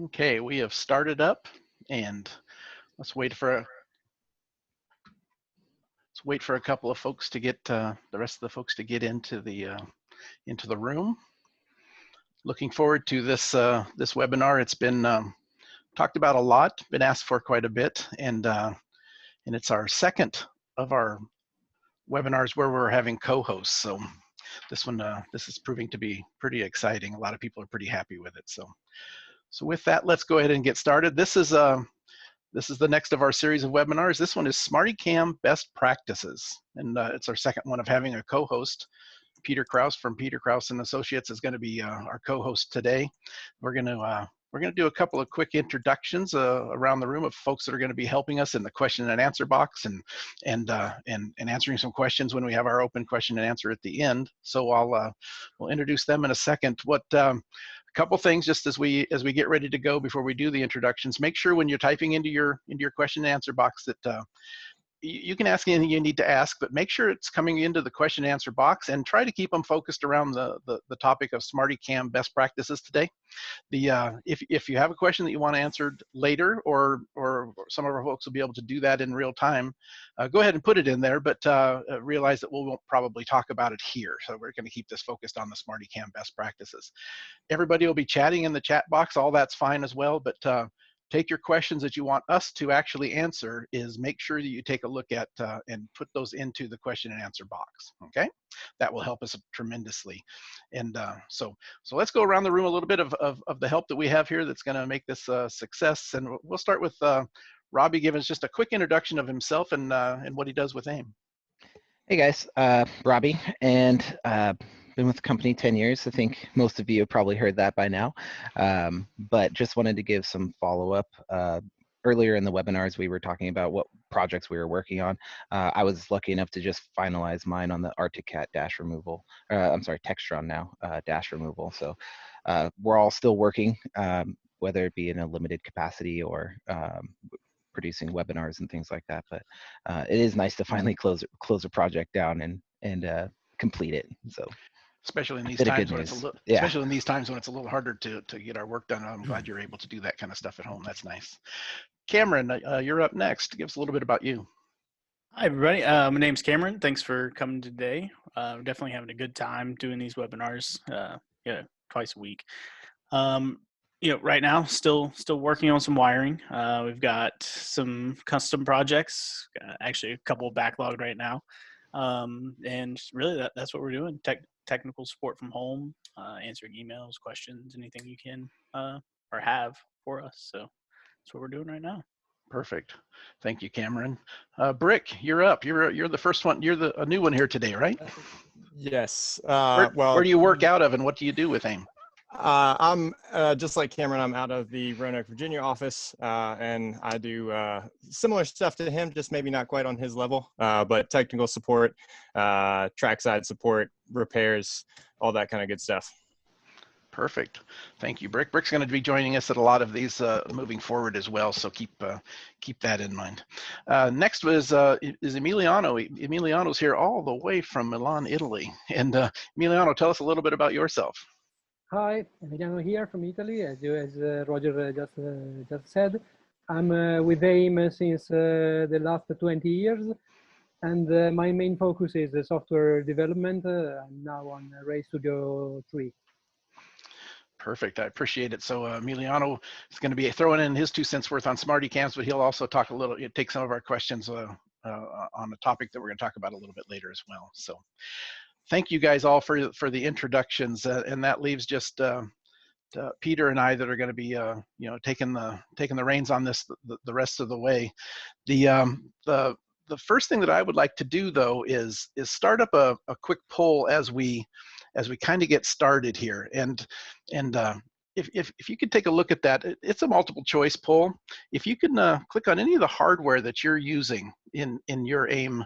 Okay, we have started up, and let's wait for a couple of folks to get the rest of the folks to get into the room. Looking forward to this this webinar. It's been talked about a lot, been asked for quite a bit, and it's our second of our webinars where we're having co-hosts. So this one, this is proving to be pretty exciting. A lot of people are pretty happy with it. So with that, let's go ahead and get started. This is the next of our series of webinars. This one is SmartyCam Best Practices, and it's our second one of having a co-host. Peter Krause from Peter Krause and Associates is going to be our co-host today. We're going to do a couple of quick introductions around the room of folks that are going to be helping us in the question and answer box and answering some questions when we have our open question and answer at the end. So we'll introduce them in a second. A couple things just as we get ready to go before we do the introductions. Make sure when you're typing into your question and answer box that you can ask anything you need to ask, but make sure it's coming into the question and answer box, and try to keep them focused around the topic of SmartyCam Best Practices today. If you have a question that you want answered later, or some of our folks will be able to do that in real time, go ahead and put it in there, but realize that we won't probably talk about it here. So we're going to keep this focused on the SmartyCam Best Practices. Everybody will be chatting in the chat box. All that's fine as well, but take your questions that you want us to actually answer. Is make sure that you take a look at and put those into the question and answer box. Okay, that will help us tremendously. And so let's go around the room a little bit of the help that we have here that's going to make this a success. And we'll start with Robbie giving us just a quick introduction of himself and what he does with AIM. Hey guys, Robbie, and been with the company 10 years. I think most of you have probably heard that by now, but just wanted to give some follow-up. Earlier in the webinars, we were talking about what projects we were working on. I was lucky enough to just finalize mine on the Arctic Cat dash removal. I'm sorry, Textron now, dash removal. So we're all still working, whether it be in a limited capacity or producing webinars and things like that. But it is nice to finally close a project down and complete it. So. Especially in these times when especially in these times when it's a little harder to get our work done. I'm glad you're able to do that kind of stuff at home. That's nice. Cameron, you're up next. Give us a little bit about you. Hi everybody. My name's Cameron. Thanks for coming today. We're definitely having a good time doing these webinars. Twice a week. Right now, still working on some wiring. We've got some custom projects. Actually, a couple backlogged right now. And really, that's what we're doing. Technical support from home, answering emails, questions, anything you can or have for us. So that's what we're doing right now. Perfect. Thank you, Cameron. Brick, you're up. You're the first one. You're a new one here today, right? Yes. Where do you work out of, and what do you do with AIM? I'm just like Cameron. I'm out of the Roanoke, Virginia office, and I do similar stuff to him, just maybe not quite on his level, but technical support, trackside support, repairs, all that kind of good stuff. Perfect. Thank you, Brick. Brick's going to be joining us at a lot of these moving forward as well, so keep that in mind. Next is Emiliano. Emiliano's here all the way from Milan, Italy. And Emiliano, tell us a little bit about yourself. Hi, Emiliano here from Italy, as Roger just said. I'm with AIM since the last 20 years, and my main focus is software development. I'm now on Ray Studio 3. Perfect, I appreciate it. So Emiliano is going to be throwing in his 2 cents worth on SmartyCams, but he'll also take some of our questions on a topic that we're going to talk about a little bit later as well. So thank you guys all for the introductions, and that leaves just Peter and I that are going to be taking the reins on this the rest of the way. The first thing that I would like to do though is start up a quick poll as we kind of get started here, and if you could take a look at that, it's a multiple choice poll. If you can click on any of the hardware that you're using in your AIM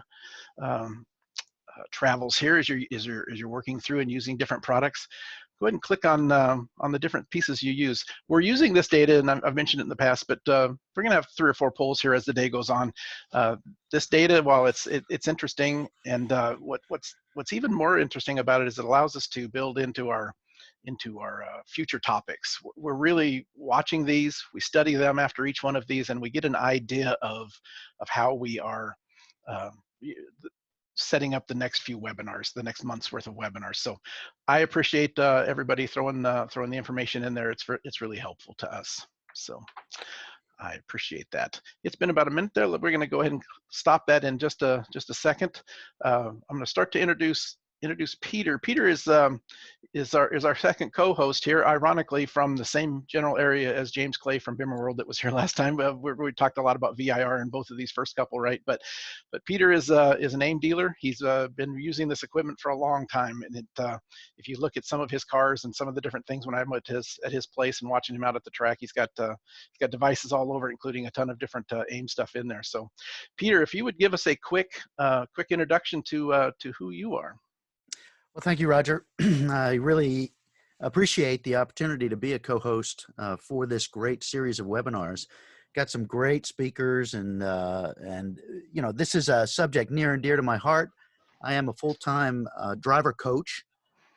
travels here as you're working through and using different products, go ahead and click on the different pieces you use. We're using this data, and I've mentioned it in the past, but we're going to have 3 or 4 polls here as the day goes on. This data, while it's interesting, and what's even more interesting about it is it allows us to build into our into our future topics. We're really watching these, we study them after each one of these, and we get an idea of how we are setting up the next few webinars, the next month's worth of webinars. So I appreciate everybody throwing the information in there. It's really helpful to us. So I appreciate that. It's been about a minute there. We're going to go ahead and stop that in just a second. I'm going to start to introduce Peter. Peter is our second co-host here, ironically from the same general area as James Clay from Bimmer World that was here last time. We talked a lot about VIR in both of these first couple, right? But Peter is an AIM dealer. He's been using this equipment for a long time, and if you look at some of his cars and some of the different things when I'm at his place and watching him out at the track, he's got devices all over, including a ton of different AIM stuff in there. So, Peter, if you would give us a quick introduction to who you are. Well, thank you, Roger. I really appreciate the opportunity to be a co-host for this great series of webinars. Got some great speakers, and you know, this is a subject near and dear to my heart. I am a full-time driver coach.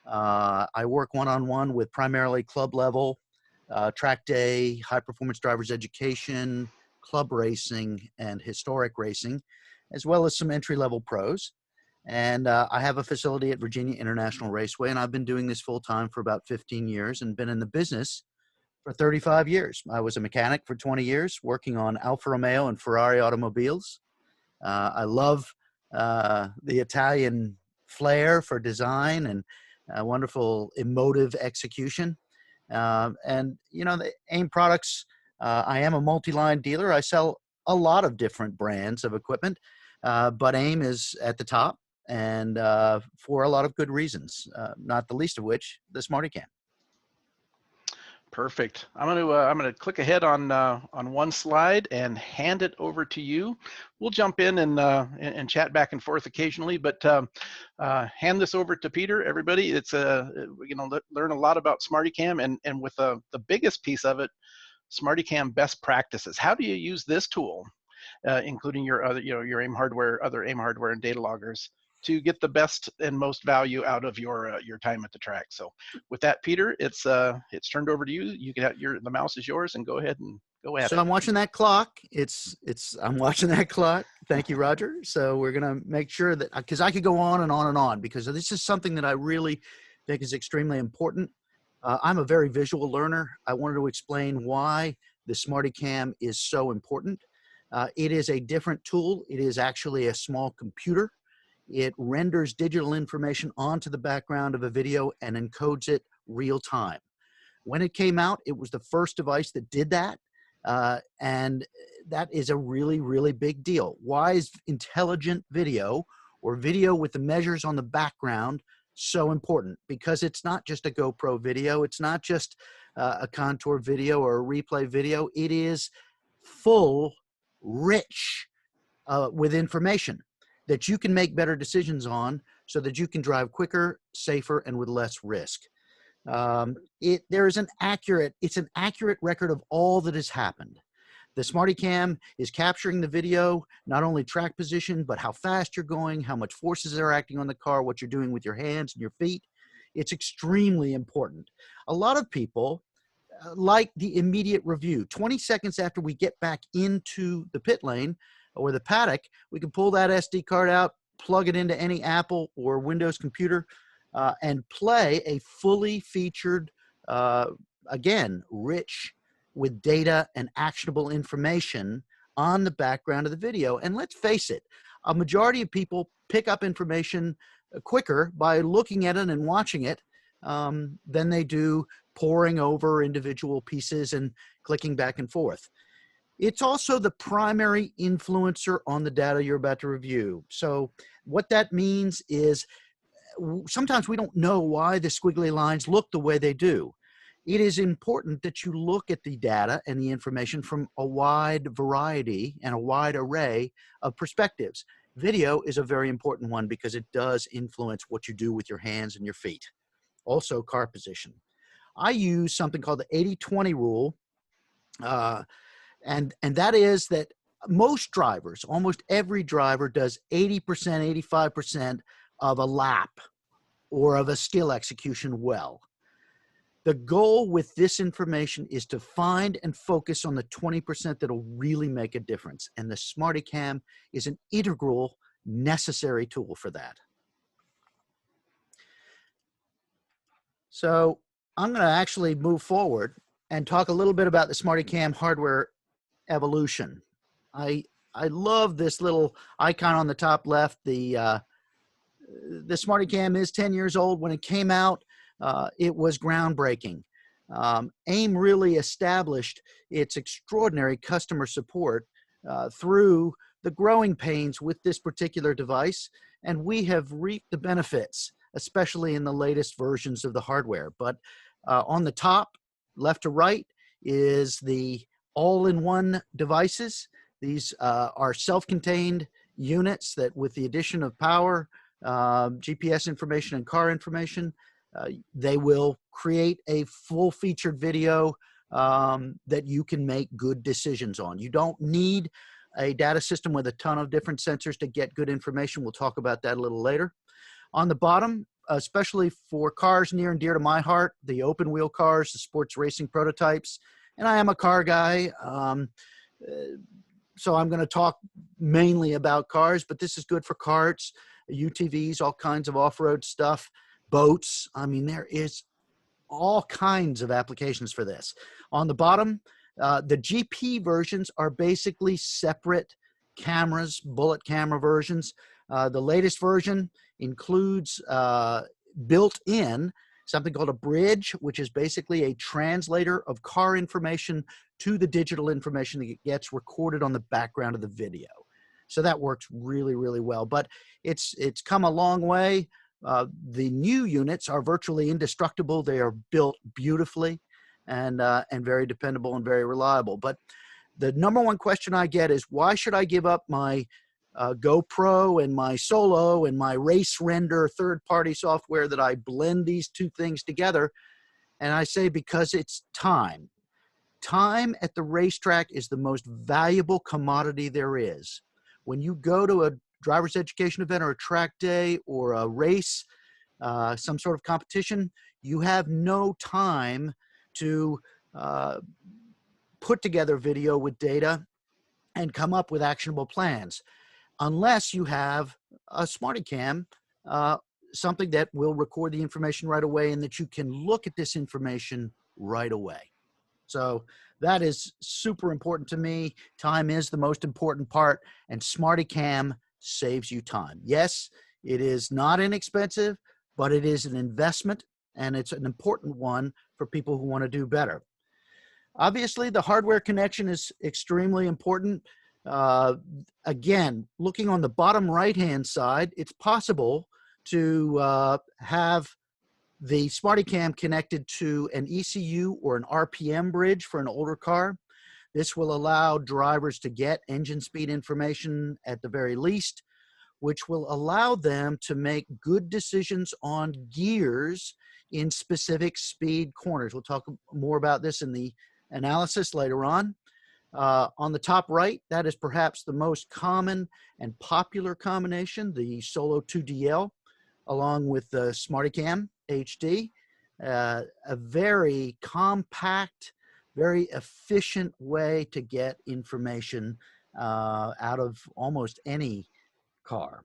I work one-on-one with primarily club level, track day, high performance drivers education, club racing, and historic racing, as well as some entry-level pros. And I have a facility at Virginia International Raceway, and I've been doing this full time for about 15 years and been in the business for 35 years. I was a mechanic for 20 years, working on Alfa Romeo and Ferrari automobiles. I love the Italian flair for design and wonderful emotive execution. And, you know, the AIM products, I am a multi-line dealer. I sell a lot of different brands of equipment, but AIM is at the top. And for a lot of good reasons, not the least of which the SmartyCam. Perfect. I'm gonna click ahead on one slide and hand it over to you. We'll jump in and chat back and forth occasionally, but hand this over to Peter. Everybody, it's learn a lot about SmartyCam, and with the biggest piece of it, SmartyCam Best Practices. How do you use this tool, including your other your AIM hardware, other AIM hardware and data loggers, to get the best and most value out of your time at the track. So with that, Peter, it's turned over to you. You can have the mouse is yours, and go ahead and go at it. So I'm watching that clock. I'm watching that clock. Thank you, Roger. So we're gonna make sure that, because I could go on and on and on, because this is something that I really think is extremely important. I'm a very visual learner. I wanted to explain why the SmartyCam is so important. It is a different tool. It is actually a small computer. It renders digital information onto the background of a video and encodes it real time. When it came out, it was the first device that did that. And that is a really, really big deal. Why is intelligent video, or video with the measures on the background, so important? Because it's not just a GoPro video. It's not just a contour video or a replay video. It is full, rich with information that you can make better decisions on, so that you can drive quicker, safer, and with less risk. It's an accurate record of all that has happened. The SmartyCam is capturing the video, not only track position, but how fast you're going, how much forces are acting on the car, what you're doing with your hands and your feet. It's extremely important. A lot of people like the immediate review. 20 seconds after we get back into the pit lane or the paddock, we can pull that SD card out, plug it into any Apple or Windows computer, and play a fully featured, again, rich with data and actionable information on the background of the video. And let's face it, a majority of people pick up information quicker by looking at it and watching it than they do poring over individual pieces and clicking back and forth. It's also the primary influencer on the data you're about to review. So what that means is sometimes we don't know why the squiggly lines look the way they do. It is important that you look at the data and the information from a wide variety and a wide array of perspectives. Video is a very important one because it does influence what you do with your hands and your feet. Also, car position. I use something called the 80-20 rule, and that is that most drivers, almost every driver, does 80%, 85% of a lap or of a skill execution well. The goal with this information is to find and focus on the 20% that'll really make a difference. And the SmartyCam is an integral, necessary tool for that. So I'm going to actually move forward and talk a little bit about the SmartyCam hardware evolution. I love this little icon on the top left. The SmartyCam is 10 years old. When it came out, it was groundbreaking. AIM really established its extraordinary customer support through the growing pains with this particular device, and we have reaped the benefits, especially in the latest versions of the hardware. But on the top, left to right, is the all-in-one devices. These are self-contained units that, with the addition of power, GPS information, and car information, they will create a full-featured video that you can make good decisions on. You don't need a data system with a ton of different sensors to get good information. We'll talk about that a little later. On the bottom, especially for cars near and dear to my heart, the open wheel cars, the sports racing prototypes, and I am a car guy, so I'm going to talk mainly about cars, but this is good for carts, UTVs, all kinds of off-road stuff, boats. I mean, there is all kinds of applications for this. On the bottom, the GP versions are basically separate cameras, bullet camera versions. The latest version includes built-in something called a bridge, which is basically a translator of car information to the digital information that gets recorded on the background of the video. So that works really, really well. But it's come a long way. The new units are virtually indestructible. They are built beautifully and very dependable and very reliable. But the number one question I get is, why should I give up my GoPro and my Solo and my race render third-party software that I blend these two things together? And I say, because it's time. Time at the racetrack is the most valuable commodity there is. When you go to a driver's education event or a track day or a race, some sort of competition, you have no time to put together video with data and come up with actionable plans, unless you have a SmartyCam, something that will record the information right away and that you can look at this information right away. So that is super important to me. Time is the most important part, and SmartyCam saves you time. Yes, it is not inexpensive, but it is an investment, and it's an important one for people who want to do better. Obviously, the hardware connection is extremely important. Again, looking on the bottom right-hand side, it's possible to have the SmartyCam connected to an ECU or an RPM bridge for an older car. This will allow drivers to get engine speed information at the very least, which will allow them to make good decisions on gears in specific speed corners. We'll talk more about this in the analysis later on. On the top right, that is perhaps the most common and popular combination, the Solo 2DL, along with the SmartyCam HD, a very compact, very efficient way to get information out of almost any car.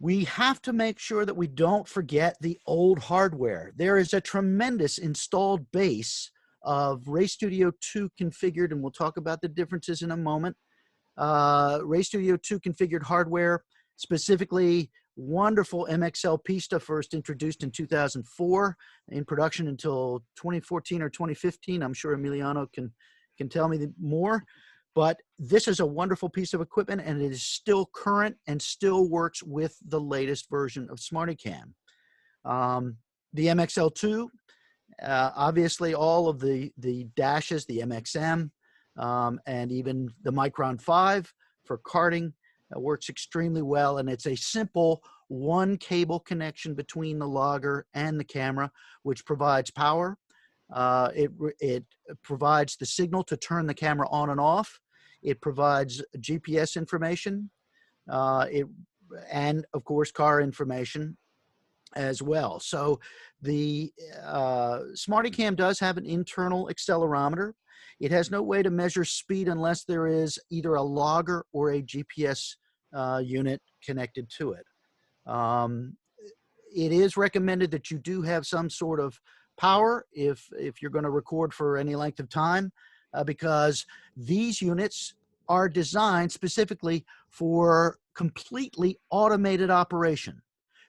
We have to make sure that we don't forget the old hardware. There is a tremendous installed base of Race Studio 2 configured, and we'll talk about the differences in a moment. Race Studio 2 configured hardware, specifically wonderful MXL Pista, first introduced in 2004, in production until 2014 or 2015. I'm sure Emiliano can tell me more. But this is a wonderful piece of equipment, and it is still current and still works with the latest version of SmartyCam. The MXL2, obviously all of the dashes, the MXM, and even the Micron 5 for karting, works extremely well, and it's a simple one cable connection between the logger and the camera, which provides power. It provides the signal to turn the camera on and off. It provides GPS information, and of course car information. as well. So the SmartyCam does have an internal accelerometer. It has no way to measure speed unless there is either a logger or a GPS unit connected to it. It is recommended that you do have some sort of power if you're going to record for any length of time, because these units are designed specifically for completely automated operation.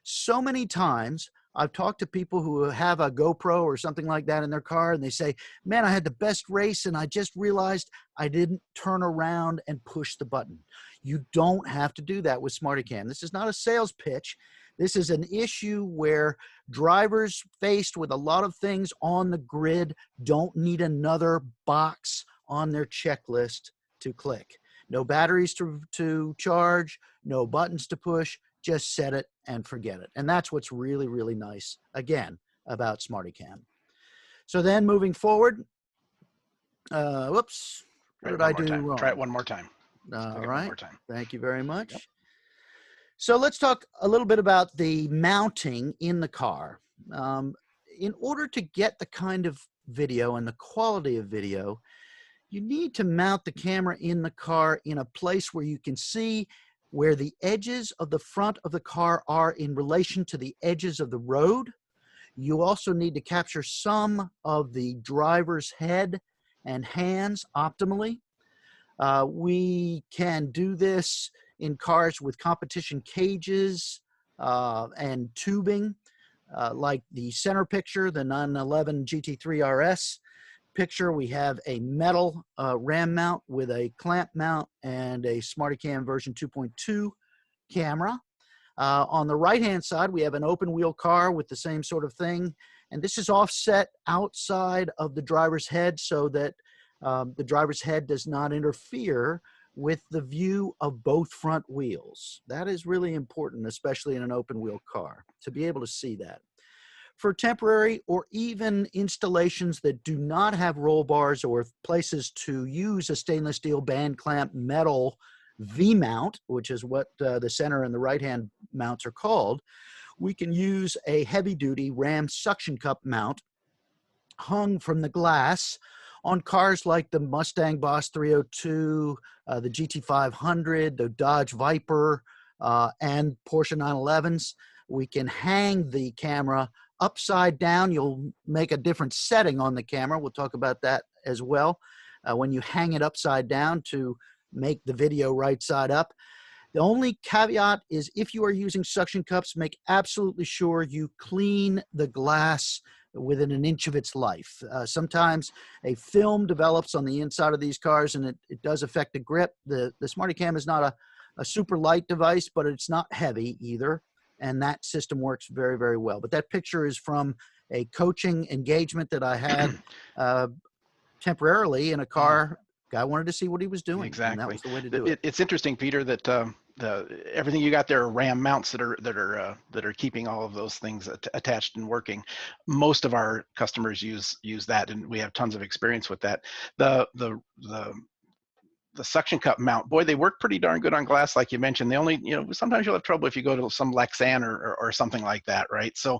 So many times I've talked to people who have a GoPro or something like that in their car, and they say, man, I had the best race and I just realized I didn't turn around and push the button. You don't have to do that with SmartyCam. This is not a sales pitch. This is an issue where drivers faced with a lot of things on the grid don't need another box on their checklist to click. No batteries to charge, no buttons to push, just set it and forget it. And that's what's really, really nice, again, about SmartyCam. So then moving forward, whoops, what did I do wrong? Try it one more time. All right, one more time. Thank you very much. Yep. So let's talk a little bit about the mounting in the car. In order to get the kind of video and the quality of video, you need to mount the camera in the car in a place where you can see where the edges of the front of the car are in relation to the edges of the road. You also need to capture some of the driver's head and hands optimally. We can do this in cars with competition cages and tubing, like the center picture, the 911 GT3 RS picture. We have a metal ram mount with a clamp mount and a SmartyCam version 2.2 camera. On the right-hand side, we have an open wheel car with the same sort of thing. And this is offset outside of the driver's head so that the driver's head does not interfere with the view of both front wheels. That is really important, especially in an open wheel car, to be able to see that. For temporary or even installations that do not have roll bars or places to use a stainless steel band clamp metal V-mount, which is what the center and the right-hand mounts are called, we can use a heavy-duty Ram suction cup mount hung from the glass on cars like the Mustang Boss 302, the GT500, the Dodge Viper, and Porsche 911s. We can hang the camera upside down. You'll make a different setting on the camera. We'll talk about that as well. When you hang it upside down to make the video right side up. The only caveat is if you are using suction cups, make absolutely sure you clean the glass within an inch of its life. Sometimes a film develops on the inside of these cars and it does affect the grip. The SmartyCam is not a super light device, but it's not heavy either. And that system works very, very well. But that picture is from a coaching engagement that I had temporarily in a car. Guy wanted to see what he was doing. Exactly. And that was the way to do it. It's interesting, Peter, that everything you got there are Ram mounts that are keeping all of those things attached and working. Most of our customers use that, and we have tons of experience with that. The suction cup mount, boy, they work pretty darn good on glass, like you mentioned. They only, sometimes you'll have trouble if you go to some Lexan or something like that, right? So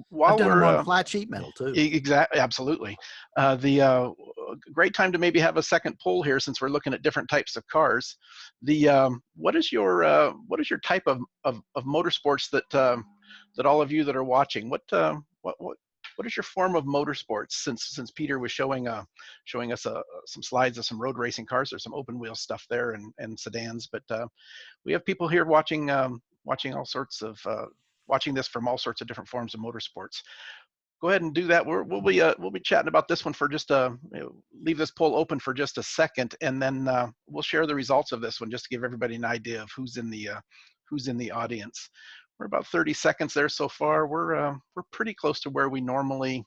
while I've done we're them on flat sheet metal too. Exactly, absolutely. The great time to maybe have a second poll here, since we're looking at different types of cars. What is your type of motorsports that all of you that are watching? What is your form of motorsports? Since Peter was showing us some slides of some road racing cars, there's some open wheel stuff there and sedans, but we have people here watching all sorts of watching this from all sorts of different forms of motorsports. Go ahead and do that. We'll be chatting about this one for just leave this poll open for just a second, and then we'll share the results of this one just to give everybody an idea of who's in the audience. We're about 30 seconds there so far. We're pretty close to where we normally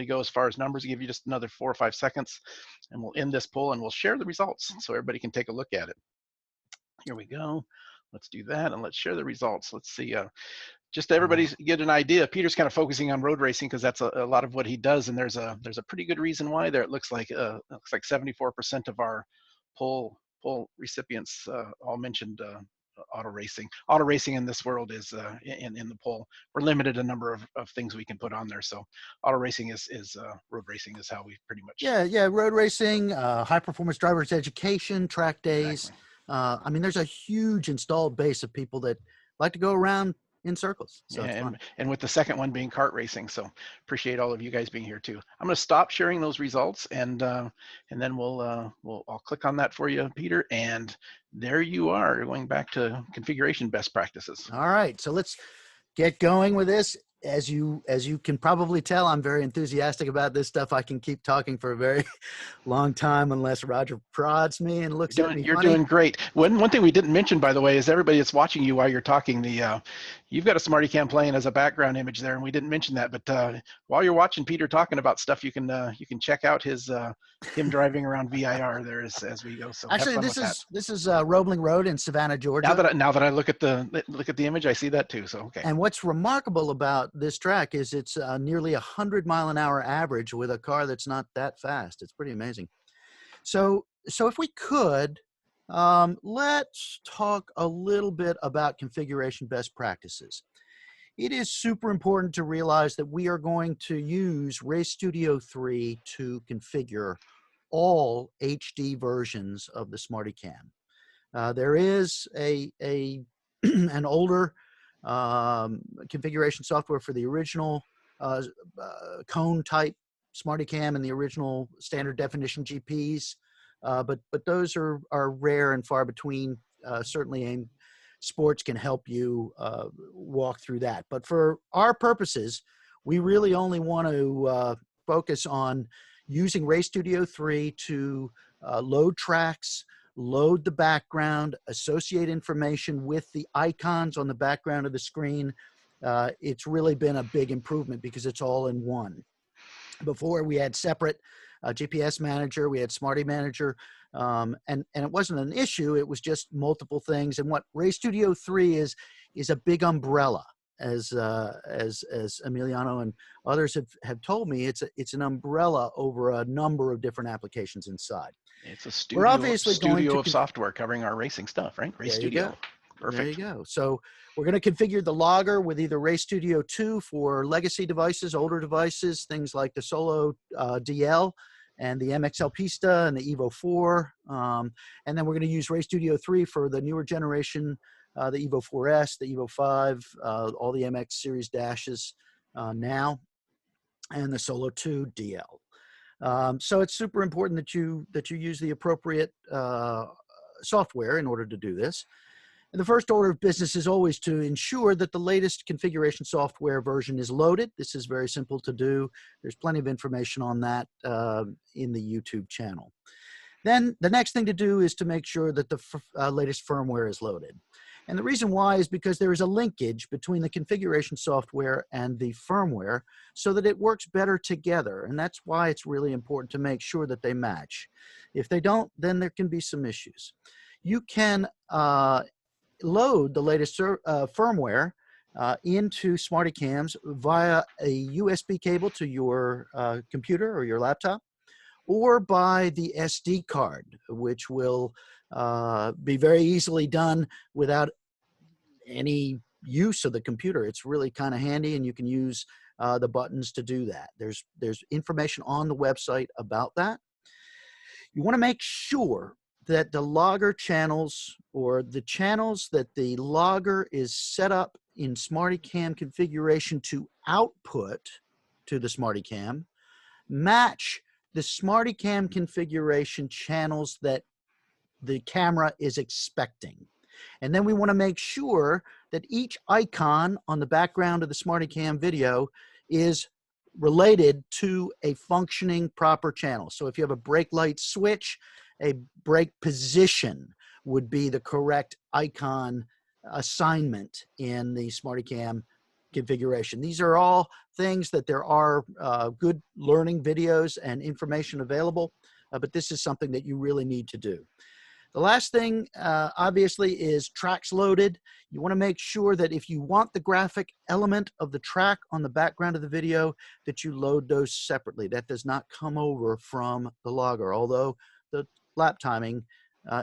go as far as numbers. I'll give you just another 4 or 5 seconds, and we'll end this poll and we'll share the results so everybody can take a look at it. Here we go. Let's do that, and let's share the results. Let's see. Just to everybody get an idea, Peter's kind of focusing on road racing because that's a lot of what he does, and there's a pretty good reason why there. It looks like 74% of our poll recipients all mentioned auto racing. Auto racing in this world is in the poll. We're limited a number of things we can put on there. So auto racing is road racing is how we pretty much. Yeah, road racing, high performance drivers education, track days. Exactly. I mean, there's a huge installed base of people that like to go around in circles. So Yeah, it's fun. and with the second one being kart racing. So appreciate all of you guys being here too. I'm going to stop sharing those results, and then I'll click on that for you, Peter. And there you are, going back to configuration best practices. All right, so let's get going with this. As you can probably tell, I'm very enthusiastic about this stuff. I can keep talking for a very long time unless Roger prods me and looks at me You're funny. doing great. One thing we didn't mention, by the way, is everybody that's watching you while you're talking, you've got a SmartyCam playing as a background image there, and we didn't mention that. But while you're watching Peter talking about stuff, you can check out him driving around VIR there as we go. So Actually, have fun this is Roebling Road in Savannah, Georgia. Now that I look at the image, I see that too. So okay. And what's remarkable about this track is it's nearly 100-mile-an-hour average with a car that's not that fast. It's pretty amazing. So if we could, let's talk a little bit about configuration best practices. It is super important to realize that we are going to use Race Studio 3 to configure all HD versions of the SmartyCam. There is an older configuration software for the original cone type SmartyCam and the original standard definition GPs, but those are rare and far between. Certainly aimsports can help you walk through that. But for our purposes, we really only want to focus on using Race Studio 3 to load tracks, load the background, associate information with the icons on the background of the screen. It's really been a big improvement because it's all in one. Before we had separate GPS manager, we had Smarty Manager, and it wasn't an issue. It was just multiple things. And what Race Studio 3 is a big umbrella, as Emiliano and others have told me. It's an umbrella over a number of different applications inside. It's a studio, We're obviously studio of software covering our racing stuff, right? Race Studio. Perfect. There you go. So we're going to configure the logger with either Race Studio 2 for legacy devices, older devices, things like the Solo DL and the MXL Pista and the Evo 4. And then we're going to use Race Studio 3 for the newer generation, the Evo 4S, the Evo 5, all the MX series dashes now, and the Solo 2 DL. So it's super important that you use the appropriate software in order to do this. And the first order of business is always to ensure that the latest configuration software version is loaded. This is very simple to do. There's plenty of information on that in the YouTube channel. Then the next thing to do is to make sure that the latest firmware is loaded. And the reason why is because there is a linkage between the configuration software and the firmware so that it works better together. And that's why it's really important to make sure that they match. If they don't, then there can be some issues. You can load the latest firmware into SmartyCams via a USB cable to your computer or your laptop, or by the SD card, which will be very easily done without any use of the computer. It's really kind of handy, and you can use the buttons to do that. There's information on the website about that. You want to make sure that the logger channels, or the channels that the logger is set up in SmartyCam configuration to output to the SmartyCam, match the SmartyCam configuration channels that the camera is expecting. And then we want to make sure that each icon on the background of the SmartyCam video is related to a functioning proper channel. So if you have a brake light switch, a brake position would be the correct icon assignment in the SmartyCam configuration. These are all things that there are good learning videos and information available, but this is something that you really need to do. The last thing, obviously, is tracks loaded. You want to make sure that if you want the graphic element of the track on the background of the video, that you load those separately. That does not come over from the logger, although the lap timing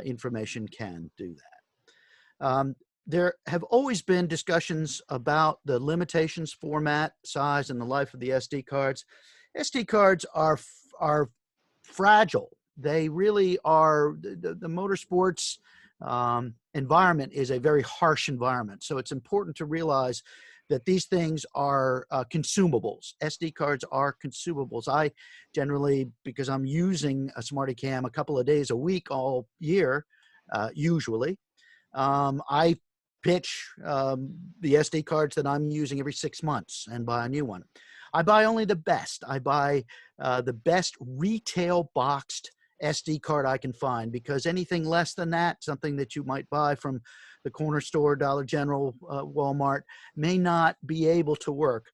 information can do that. there have always been discussions about the limitations, format, size, and the life of the SD cards. SD cards are fragile. They really are. The motorsports environment is a very harsh environment. So it's important to realize that these things are consumables. SD cards are consumables. I generally, because I'm using a SmartyCam a couple of days a week all year, usually, I pitch the SD cards that I'm using every 6 months and buy a new one. I buy only the best. I buy the best retail boxed SD card I can find, because anything less than that, something that you might buy from the corner store, Dollar General, Walmart, may not be able to work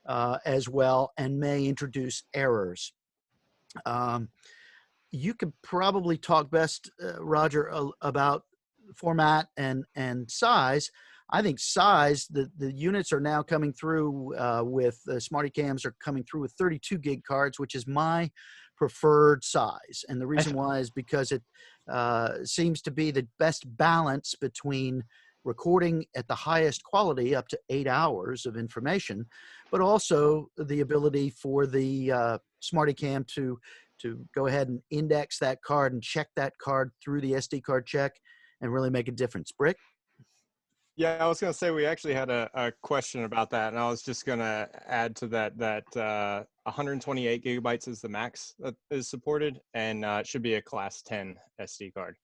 as well and may introduce errors. You could probably talk best, Roger, about format and size. I think size, the units are now coming through with SmartyCams are coming through with 32 gig cards, which is my preferred size. And the reason why is because it seems to be the best balance between recording at the highest quality, up to 8 hours of information, but also the ability for the SmartyCam to go ahead and index that card and check that card through the SD card check and really make a difference. Brick? Yeah, I was going to say we actually had a question about that, and I was just going to add to that 128 gigabytes is the max that is supported, and it should be a class 10 SD card.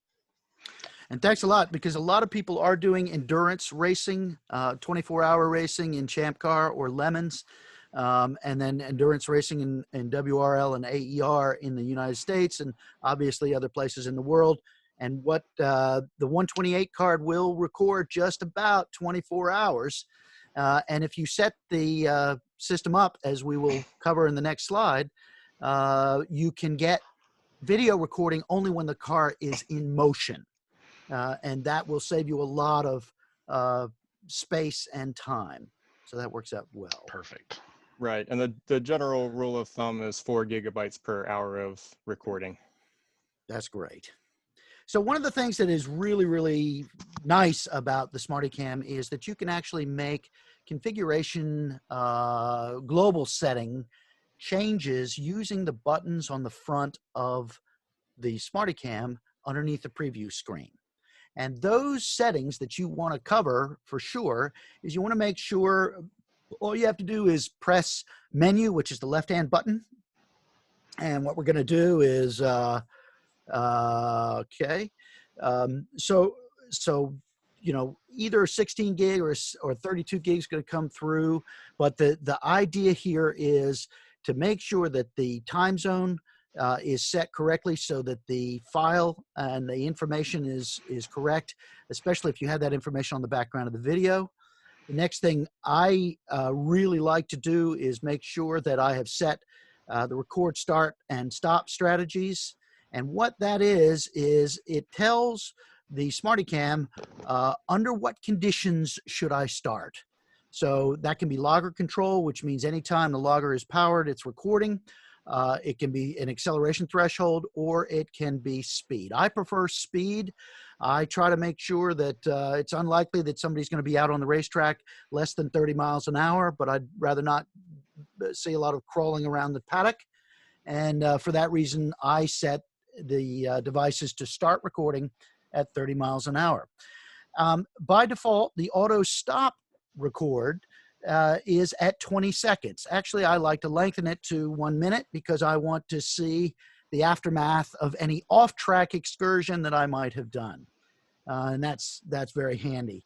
And thanks a lot, because a lot of people are doing endurance racing, 24-hour racing in Champ Car or Lemons, and then endurance racing in WRL and AER in the United States, and obviously other places in the world. And what the 128 card will record just about 24 hours. And if you set the system up, as we will cover in the next slide, you can get video recording only when the car is in motion. And that will save you a lot of space and time. So that works out well. Perfect. Right. And the general rule of thumb is 4 gigabytes per hour of recording. That's great. So one of the things that is really, really nice about the SmartyCam is that you can actually make configuration global setting changes using the buttons on the front of the SmartyCam underneath the preview screen. And those settings that you want to cover for sure is you want to make sure all you have to do is press menu, which is the left-hand button. And what we're going to do is okay. So, you know, either 16 gig or 32 gig is going to come through. But the idea here is to make sure that the time zone is set correctly so that the file and the information is correct, especially if you have that information on the background of the video. The next thing I really like to do is make sure that I have set the record, start, and stop strategies. And what that is it tells the SmartyCam under what conditions should I start. So that can be logger control, which means anytime the logger is powered, it's recording. It can be an acceleration threshold, or it can be speed. I prefer speed. I try to make sure that it's unlikely that somebody's going to be out on the racetrack less than 30 miles an hour, but I'd rather not see a lot of crawling around the paddock. And for that reason, I set the devices to start recording at 30 miles an hour. By default, the auto stop record is at 20 seconds. Actually, I like to lengthen it to 1 minute because I want to see the aftermath of any off-track excursion that I might have done. And that's very handy.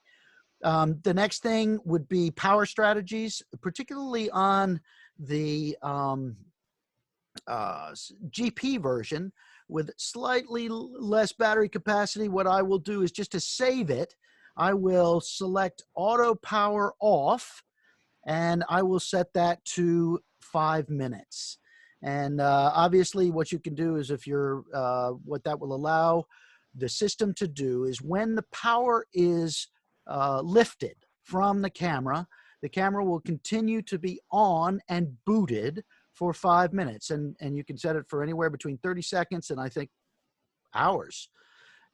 The next thing would be power strategies, particularly on the GP version with slightly less battery capacity. What I will do is, just to save it, I will select auto power off, and I will set that to 5 minutes. And obviously what you can do is, if you're, what that will allow the system to do is, when the power is lifted from the camera will continue to be on and booted for 5 minutes. And you can set it for anywhere between 30 seconds and I think hours.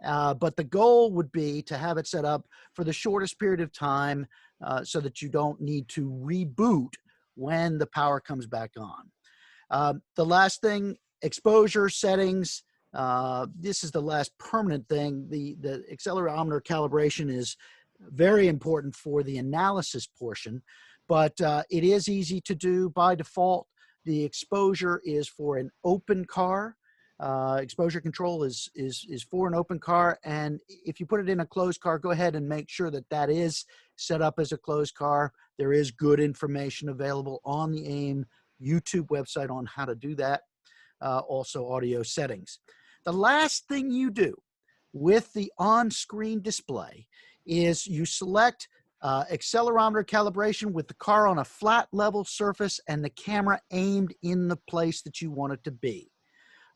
but the goal would be to have it set up for the shortest period of time so that you don't need to reboot when the power comes back on. The last thing, exposure settings. This is the last permanent thing. The accelerometer calibration is very important for the analysis portion, but it is easy to do. By default, the exposure is for an open car. Exposure control is for an open car, and if you put it in a closed car, go ahead and make sure that that is set up as a closed car. There is good information available on the AIM YouTube website on how to do that. Also audio settings. The last thing you do with the on-screen display is you select accelerometer calibration with the car on a flat level surface and the camera aimed in the place that you want it to be.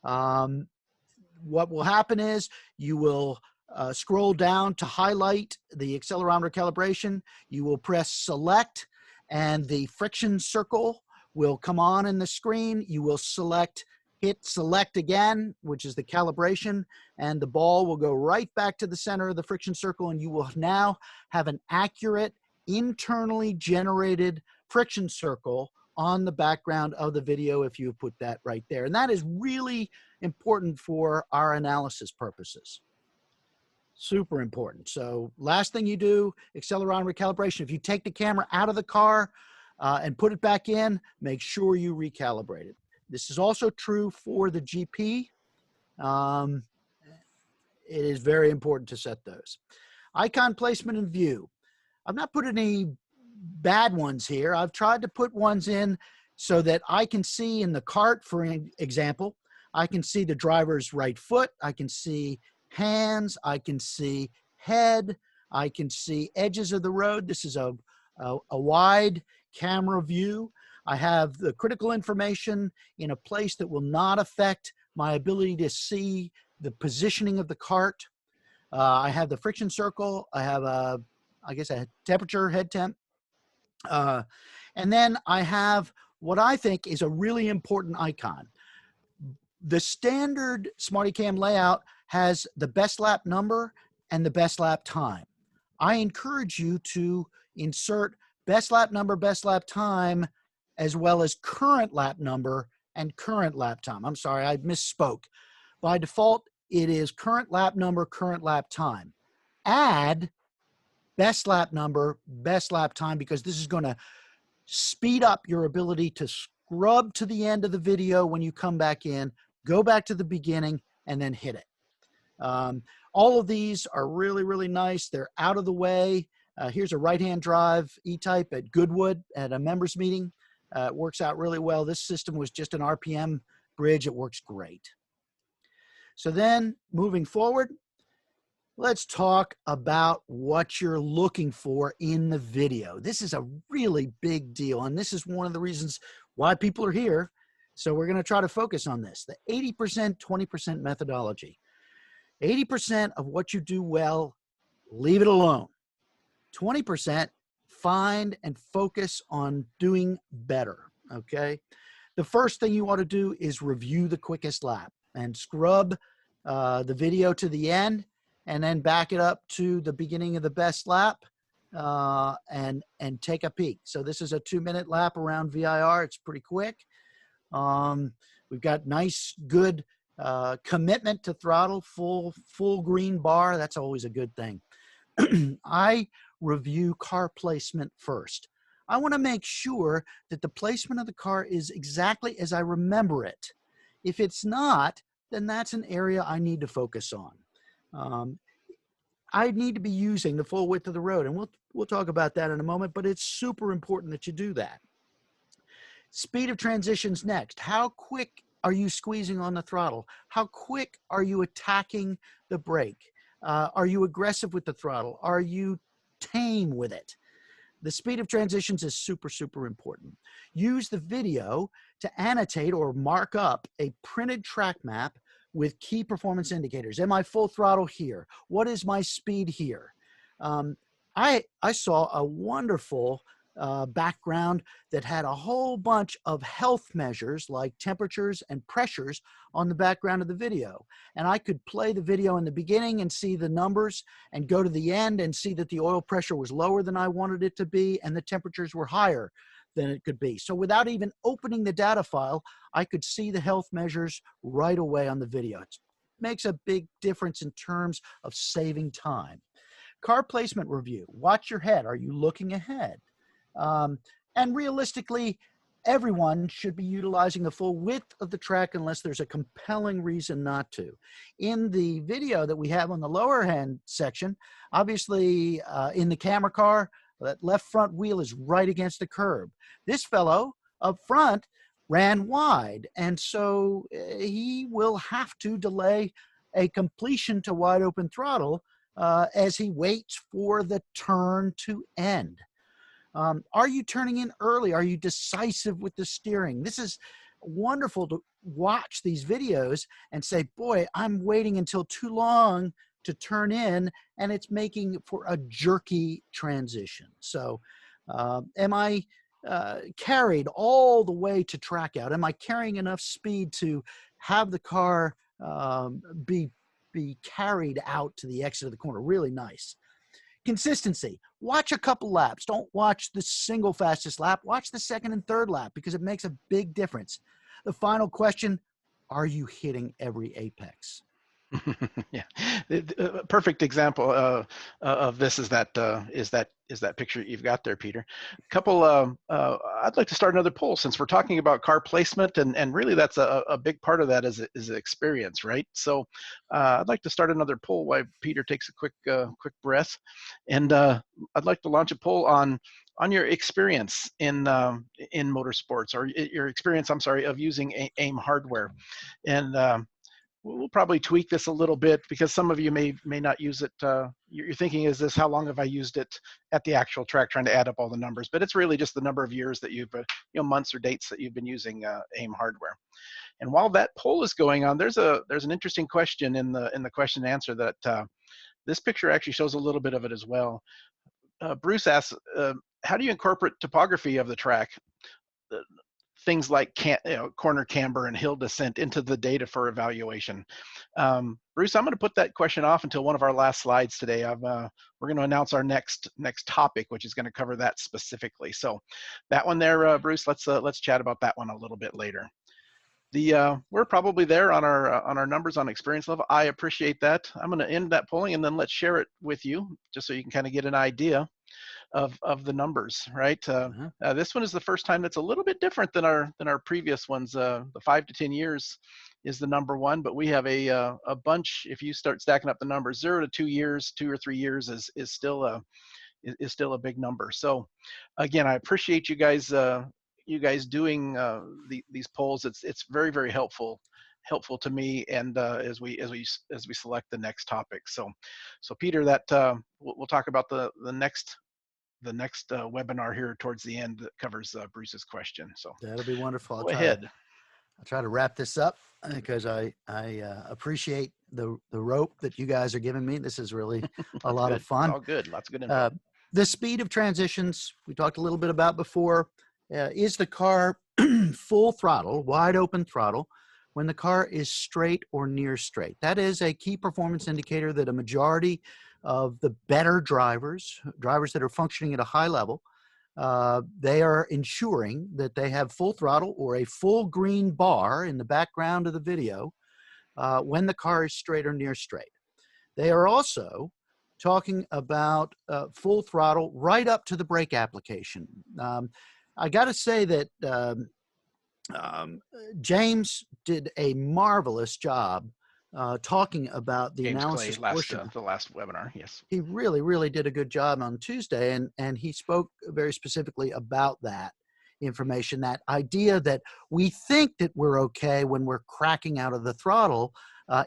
What will happen is you will scroll down to highlight the accelerometer calibration. You will press select and the friction circle will come on in the screen. You will hit select again, which is the calibration, and the ball will go right back to the center of the friction circle, and you will now have an accurate, internally generated friction circle on the background of the video if you put that right there. And that is really important for our analysis purposes. Super important. So last thing you do, accelerometer calibration. If you take the camera out of the car and put it back in, make sure you recalibrate it. This is also true for the GP. It is very important to set those. Icon placement and view. I've not put any bad ones here. I've tried to put ones in so that I can see in the cart, for example, I can see the driver's right foot. I can see hands. I can see head. I can see edges of the road. This is a wide camera view. I have the critical information in a place that will not affect my ability to see the positioning of the cart. I have the friction circle. I have I guess a temperature, head temp. And then I have what I think is a really important icon. The standard SmartyCam layout has the best lap number and the best lap time. I encourage you to insert best lap number, best lap time, as well as current lap number and current lap time. I'm sorry, I misspoke. By default, it is current lap number, current lap time. Add best lap number, best lap time, because this is going to speed up your ability to scrub to the end of the video when you come back in, go back to the beginning, and then hit it. All of these are really, really nice. They're out of the way. Here's a right-hand drive E-type at Goodwood at a members meeting. It works out really well. This system was just an RPM bridge. It works great. So then moving forward, let's talk about what you're looking for in the video. This is a really big deal, and this is one of the reasons why people are here. So we're going to try to focus on this, the 80%, 20% methodology. 80% of what you do well, leave it alone. 20%, find and focus on doing better, okay? The first thing you ought to do is review the quickest lap and scrub the video to the end and then back it up to the beginning of the best lap and take a peek. So this is a 2-minute lap around VIR. It's pretty quick. We've got nice, good commitment to throttle, full green bar. That's always a good thing. I review car placement first. I want to make sure that the placement of the car is exactly as I remember it. If it's not, then that's an area I need to focus on. I need to be using the full width of the road, and we'll talk about that in a moment, but it's super important that you do that. Speed of transitions next. How quick are you squeezing on the throttle? How quick are you attacking the brake? Are you aggressive with the throttle? Are you tame with it? The speed of transitions is super, super important. Use the video to annotate or mark up a printed track map with key performance indicators. Am I full throttle here? What is my speed here? I saw a wonderful background that had a whole bunch of health measures like temperatures and pressures on the background of the video. And I could play the video in the beginning and see the numbers and go to the end and see that the oil pressure was lower than I wanted it to be and the temperatures were higher than it could be. So without even opening the data file, I could see the health measures right away on the video. It makes a big difference in terms of saving time. Car placement review. Watch your head. Are you looking ahead? And realistically, everyone should be utilizing the full width of the track unless there's a compelling reason not to. In the video that we have on the lower hand section, obviously in the camera car, that left front wheel is right against the curb. This fellow up front ran wide, and so he will have to delay a completion to wide open throttle as he waits for the turn to end. Are you turning in early? Are you decisive with the steering? This is wonderful to watch these videos and say, boy, I'm waiting until too long to turn in, and it's making for a jerky transition. So am I carried all the way to track out? Am I carrying enough speed to have the car be carried out to the exit of the corner? Really nice. Consistency. Watch a couple laps. Don't watch the single fastest lap. Watch the second and third lap because it makes a big difference. The final question, are you hitting every apex? Yeah, perfect example of this is that picture you've got there, Peter. Couple. I'd like to start another poll since we're talking about car placement, and really that's a big part of that is experience, right? So I'd like to start another poll while Peter takes a quick breath, and I'd like to launch a poll on your experience in motorsports, or your experience, I'm sorry, of using AIM hardware, and we'll probably tweak this a little bit because some of you may not use it. You're thinking, is this, how long have I used it at the actual track, trying to add up all the numbers? But it's really just the number of years that you've, months or dates that you've been using AIM hardware. And while that poll is going on, there's an interesting question in the question and answer that this picture actually shows a little bit of it as well. Bruce asks, how do you incorporate topography of the track? Things like corner camber and hill descent into the data for evaluation. Bruce, I'm going to put that question off until one of our last slides today. We're going to announce our next topic, which is going to cover that specifically. So that one there, Bruce, let's chat about that one a little bit later. We're probably there on our numbers on experience level. I appreciate that. I'm going to end that polling and then let's share it with you just so you can kind of get an idea of the numbers, right? This one is the first time that's a little bit different than our previous ones. The 5 to 10 years is the number one, but we have a bunch. If you start stacking up the numbers, 0 to 2 years, 2 or 3 years is still a big number. So again, I appreciate you guys doing these polls. It's very, very helpful to me, and as we select the next topic. So Peter, that we'll talk about the next webinar here towards the end that covers Bruce's question. So that'll be wonderful. Go ahead. I'll try to wrap this up because I appreciate the rope that you guys are giving me. This is really a lot of fun. All good. Lots of good info. The speed of transitions we talked a little bit about before. Is the car full throttle, wide open throttle, when the ur is straight or near straight? That is a key performance indicator that a majority of the better drivers that are functioning at a high level, they are ensuring that they have full throttle or a full green bar in the background of the video when the car is straight or near straight. They are also talking about full throttle right up to the brake application. I got to say that James did a marvelous job talking about the James analysis Clay, portion. The last webinar, yes. He really, really did a good job on Tuesday, and he spoke very specifically about that information, that idea that we think that we're okay when we're cracking out of the throttle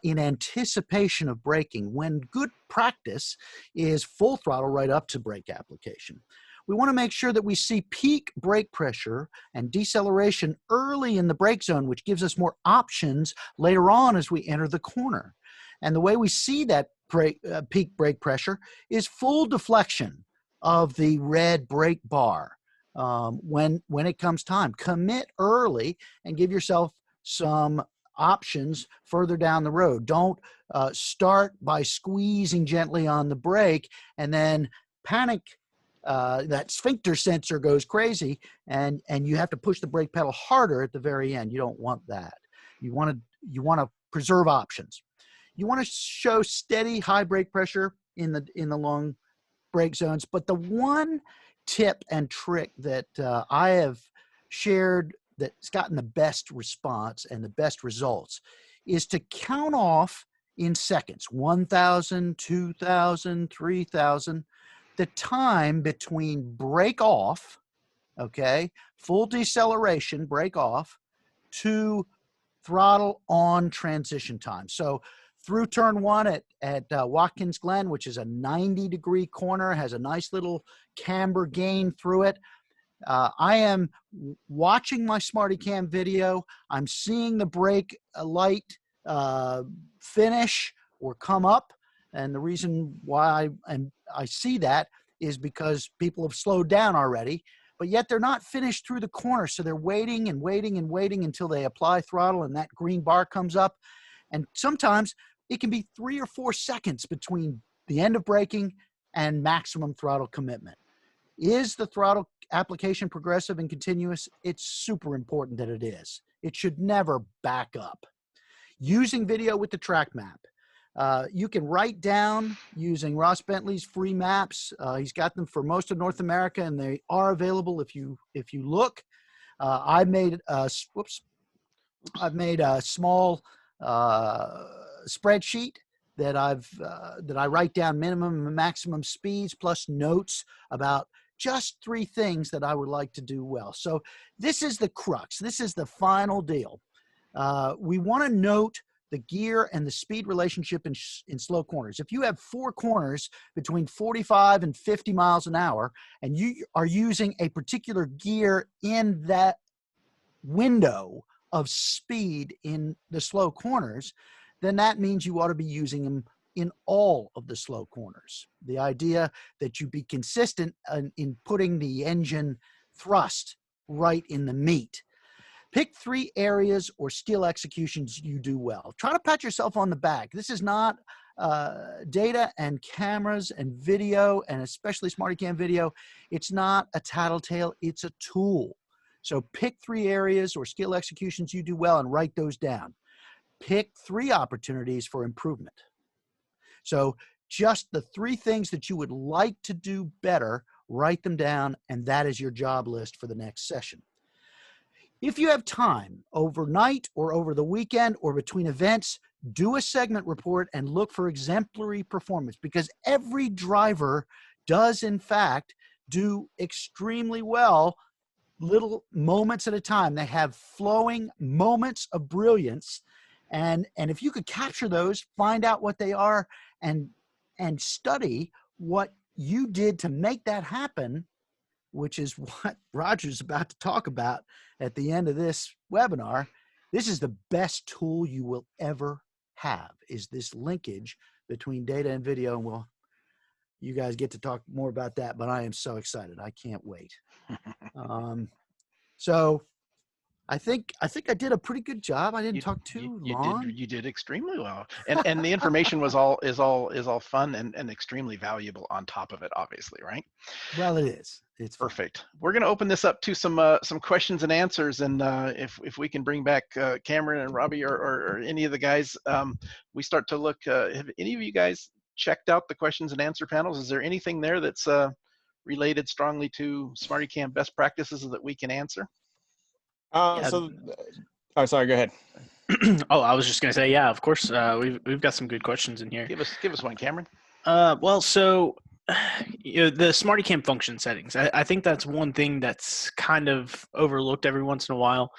in anticipation of braking, when good practice is full throttle right up to brake application. We want to make sure that we see peak brake pressure and deceleration early in the brake zone, which gives us more options later on as we enter the corner. And the way we see that peak brake pressure is full deflection of the red brake bar. when it comes time. Commit early and give yourself some options further down the road. Don't start by squeezing gently on the brake and then panic. That sphincter sensor goes crazy and you have to push the brake pedal harder at the very end. You don't want that. You want to preserve options. You want to show steady high brake pressure in the long brake zones. But the one tip and trick that I have shared that's gotten the best response and the best results is to count off in seconds, 1,000, 2,000, 3,000, the time between brake off, okay, full deceleration, brake off, to throttle on transition time. So through turn one at Watkins Glen, which is a 90-degree corner, has a nice little camber gain through it. I am watching my SmartyCam video. I'm seeing the brake light finish or come up. And the reason why I see that is because people have slowed down already, but yet they're not finished through the corner. So they're waiting and waiting and waiting until they apply throttle and that green bar comes up. And sometimes it can be 3 or 4 seconds between the end of braking and maximum throttle commitment. Is the throttle application progressive and continuous? It's super important that it is. It should never back up. Using video with the track map. You can write down using Ross Bentley's free maps. He's got them for most of North America, and they are available if you look. I've made a small spreadsheet that I write down minimum and maximum speeds plus notes about just 3 things that I would like to do well. So this is the crux. This is the final deal. We want to note the gear and the speed relationship in slow corners. If you have 4 corners between 45 and 50 miles an hour, and you are using a particular gear in that window of speed in the slow corners, then that means you ought to be using them in all of the slow corners. The idea that you be consistent in putting the engine thrust right in the meat. Pick 3 areas or skill executions you do well. Try to pat yourself on the back. This is not data and cameras and video, and especially SmartyCam video. It's not a tattletale, it's a tool. So pick 3 areas or skill executions you do well and write those down. Pick 3 opportunities for improvement. So just the 3 things that you would like to do better, write them down, and that is your job list for the next session. If you have time overnight or over the weekend or between events, do a segment report and look for exemplary performance, because every driver does in fact do extremely well, little moments at a time. They have flowing moments of brilliance. And if you could capture those, find out what they are and study what you did to make that happen, which is what Roger's about to talk about at the end of this webinar. This is the best tool you will ever have, is this linkage between data and video. And you guys get to talk more about that, but I am so excited. I can't wait. So I think I did a pretty good job. I didn't talk too long. You did extremely well, and the information is all fun and extremely valuable on top of it, obviously, right? Well, it is. It's perfect. We're going to open this up to some questions and answers, and if we can bring back Cameron and Robbie or any of the guys, we start to look. Have any of you guys checked out the questions and answer panels? Is there anything there that's related strongly to SmartyCam best practices that we can answer? So, oh, sorry, go ahead. Oh, I was just going to say, yeah, of course. We've got some good questions in here. Give us one, Cameron. Well, so the SmartyCam function settings. I think that's one thing that's kind of overlooked every once in a while.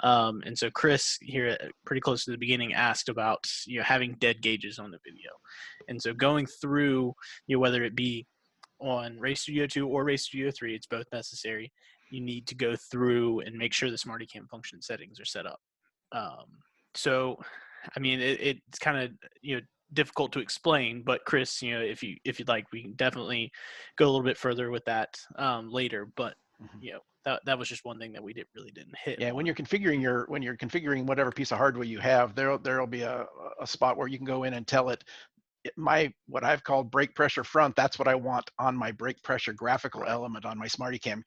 And so Chris here, pretty close to the beginning, asked about having dead gauges on the video, and so going through whether it be on Race Studio 2 or Race Studio 3, it's both necessary. You need to go through and make sure the SmartyCam function settings are set up. So, I mean, it's kind of difficult to explain, but Chris, if you'd like, we can definitely go a little bit further with that later. But you know, that was just one thing that we really didn't hit. Yeah, on. when you're configuring whatever piece of hardware you have, there'll be a spot where you can go in and tell it, what I've called brake pressure front, that's what I want on my brake pressure graphical element on my SmartyCam.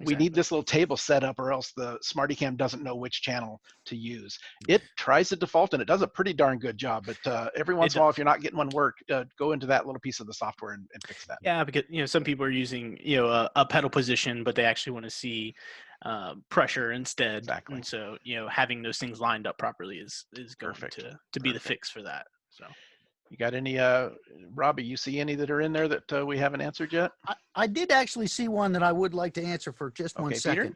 We need this little table set up, or else the SmartyCam doesn't know which channel to use. It tries to default, and it does a pretty darn good job, but every once in a while, if you're not getting one work, go into that little piece of the software and fix that. Yeah, because, you know, some people are using, you know, a pedal position, but they actually want to see pressure instead. Exactly. And so, you know, having those things lined up properly is going Perfect. to be the fix for that. So. You got any, Robbie, you see any that are in there that we haven't answered yet? I did actually see one that I would like to answer for just 1 second. Peter?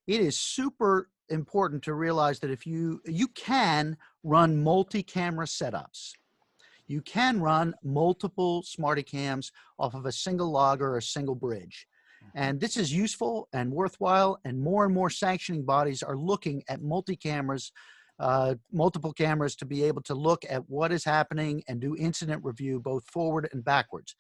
It is super important to realize that if you can run multi-camera setups. You can run multiple SmartyCams off of a single logger or a single bridge. And this is useful and worthwhile, and more sanctioning bodies are looking at multi-cameras, multiple cameras, to be able to look at what is happening and do incident review both forward and backwards.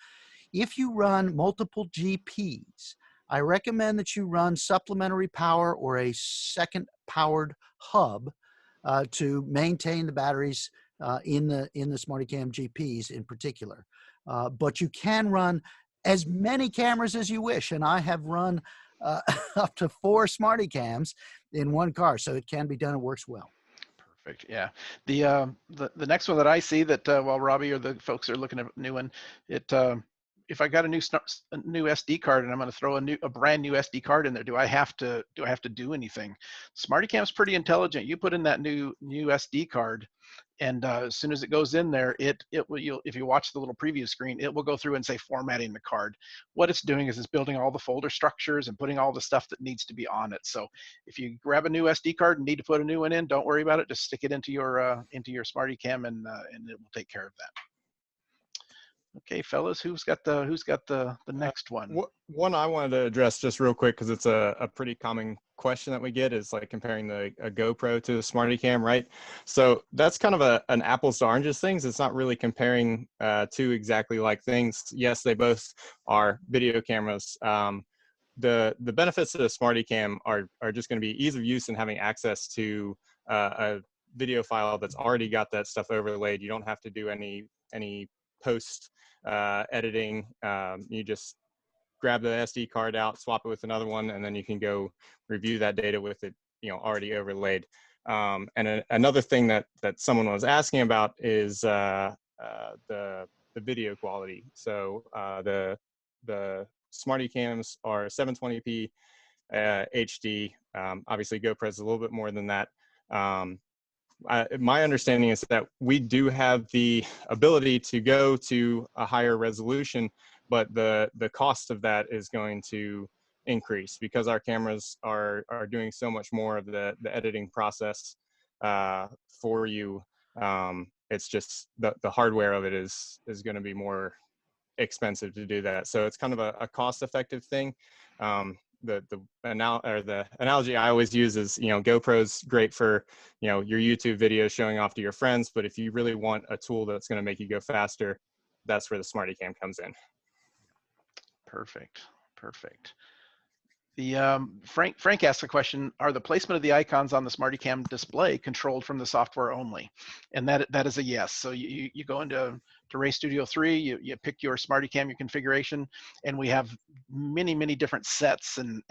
If you run multiple GPs, I recommend that you run supplementary power or a second powered hub to maintain the batteries in the SmartyCam GPs in particular. But you can run as many cameras as you wish, and I have run up to 4 SmartyCams in one car, so it can be done. It works well. Perfect. Yeah. The next one that I see that while Robbie or the folks are looking at a new one, if I got a new SD card and I'm going to throw a brand new SD card in there, do I have to do anything? SmartyCam's pretty intelligent. You put in that new SD card, and as soon as it goes in there, it will, if you watch the little preview screen, it will go through and say formatting the card. What it's doing is it's building all the folder structures and putting all the stuff that needs to be on it. So if you grab a new SD card and need to put a new one in, don't worry about it. Just stick it into your SmartyCam, and it will take care of that. Okay, fellas, who's got the next one? One I wanted to address just real quick, because it's a pretty common question that we get, is like comparing a GoPro to a SmartyCam, right? So that's kind of an apples to oranges things. It's not really comparing two exactly like things. Yes, they both are video cameras. The benefits of the SmartyCam are just going to be ease of use and having access to a video file that's already got that stuff overlaid. You don't have to do any post editing. You just grab the SD card out, swap it with another one, and then you can go review that data with it, you know, already overlaid. And another thing that someone was asking about is the video quality. So the SmartyCams are 720p HD. Obviously, GoPro is a little bit more than that. My understanding is that we do have the ability to go to a higher resolution, but the cost of that is going to increase because our cameras are doing so much more of the editing process for you. It's just the hardware of it is going to be more expensive to do that. So it's kind of a cost-effective thing. The analogy I always use is, you know, GoPro's great for, you know, your YouTube videos showing off to your friends, but if you really want a tool that's going to make you go faster, that's where the SmartyCam comes in. Perfect. The Frank asked a question: are the placement of the icons on the SmartyCam display controlled from the software only? And that is a yes. So you go into Ray Studio 3, you pick your SmartyCam, your configuration, and we have many different sets and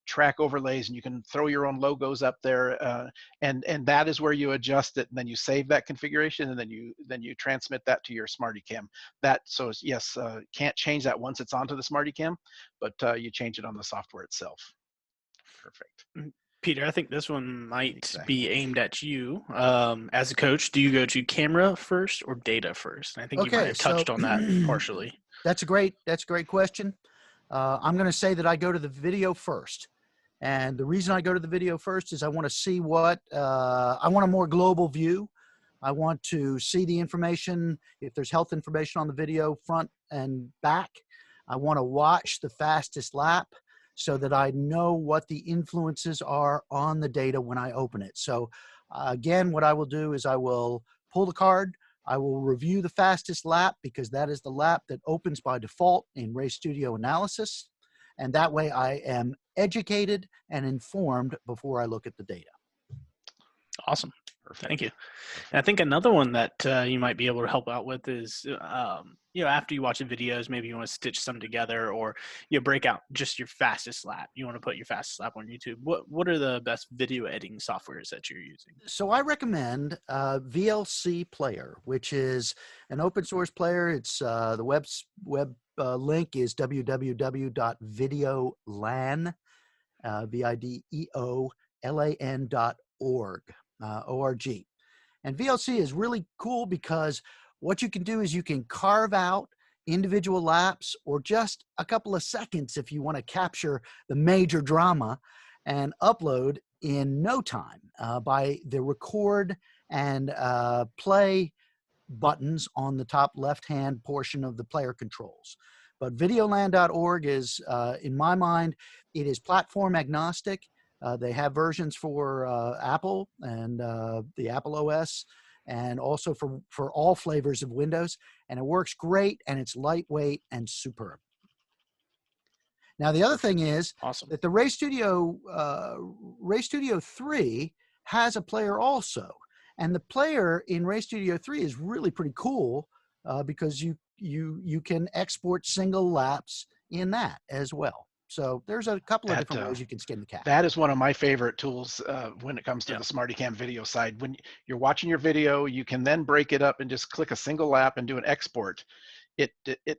track overlays, and you can throw your own logos up there, and that is where you adjust it, and then you save that configuration, and then you transmit that to your SmartyCam. So yes, can't change that once it's onto the SmartyCam, but you change it on the software itself. Perfect. Peter, I think this one might be aimed at you. As a coach, do you go to camera first or data first? And I think you might have touched on that partially. That's a great question. I'm going to say that I go to the video first. And the reason I go to the video first is I want to see I want a more global view. I want to see the information, if there's health information on the video front and back. I want to watch the fastest lap so that I know what the influences are on the data when I open it. So again, what I will do is I will pull the card. I will review the fastest lap because that is the lap that opens by default in Ray Studio Analysis. And that way I am educated and informed before I look at the data. Awesome. Thank you. And I think another one that you might be able to help out with is, after you watch the videos, maybe you want to stitch some together, or break out just your fastest lap. You want to put your fastest lap on YouTube. What are the best video editing softwares that you're using? So I recommend VLC Player, which is an open source player. It's the web link is www.videolan, videolan.org. ORG. And VLC is really cool because what you can do is you can carve out individual laps or just a couple of seconds if you want to capture the major drama, and upload in no time by the record and play buttons on the top left-hand portion of the player controls. But videolan.org is, in my mind, it is platform agnostic. They have versions for Apple and the Apple OS, and also for all flavors of Windows. And it works great, and it's lightweight and superb. Now, the other thing is awesome that the Ray Studio 3 has a player also. And the player in Ray Studio 3 is really pretty cool because you can export single laps in that as well. So there's a couple of different ways you can skin the cat. That is one of my favorite tools when it comes to the SmartyCam video side. When you're watching your video, you can then break it up and just click a single lap and do an export. It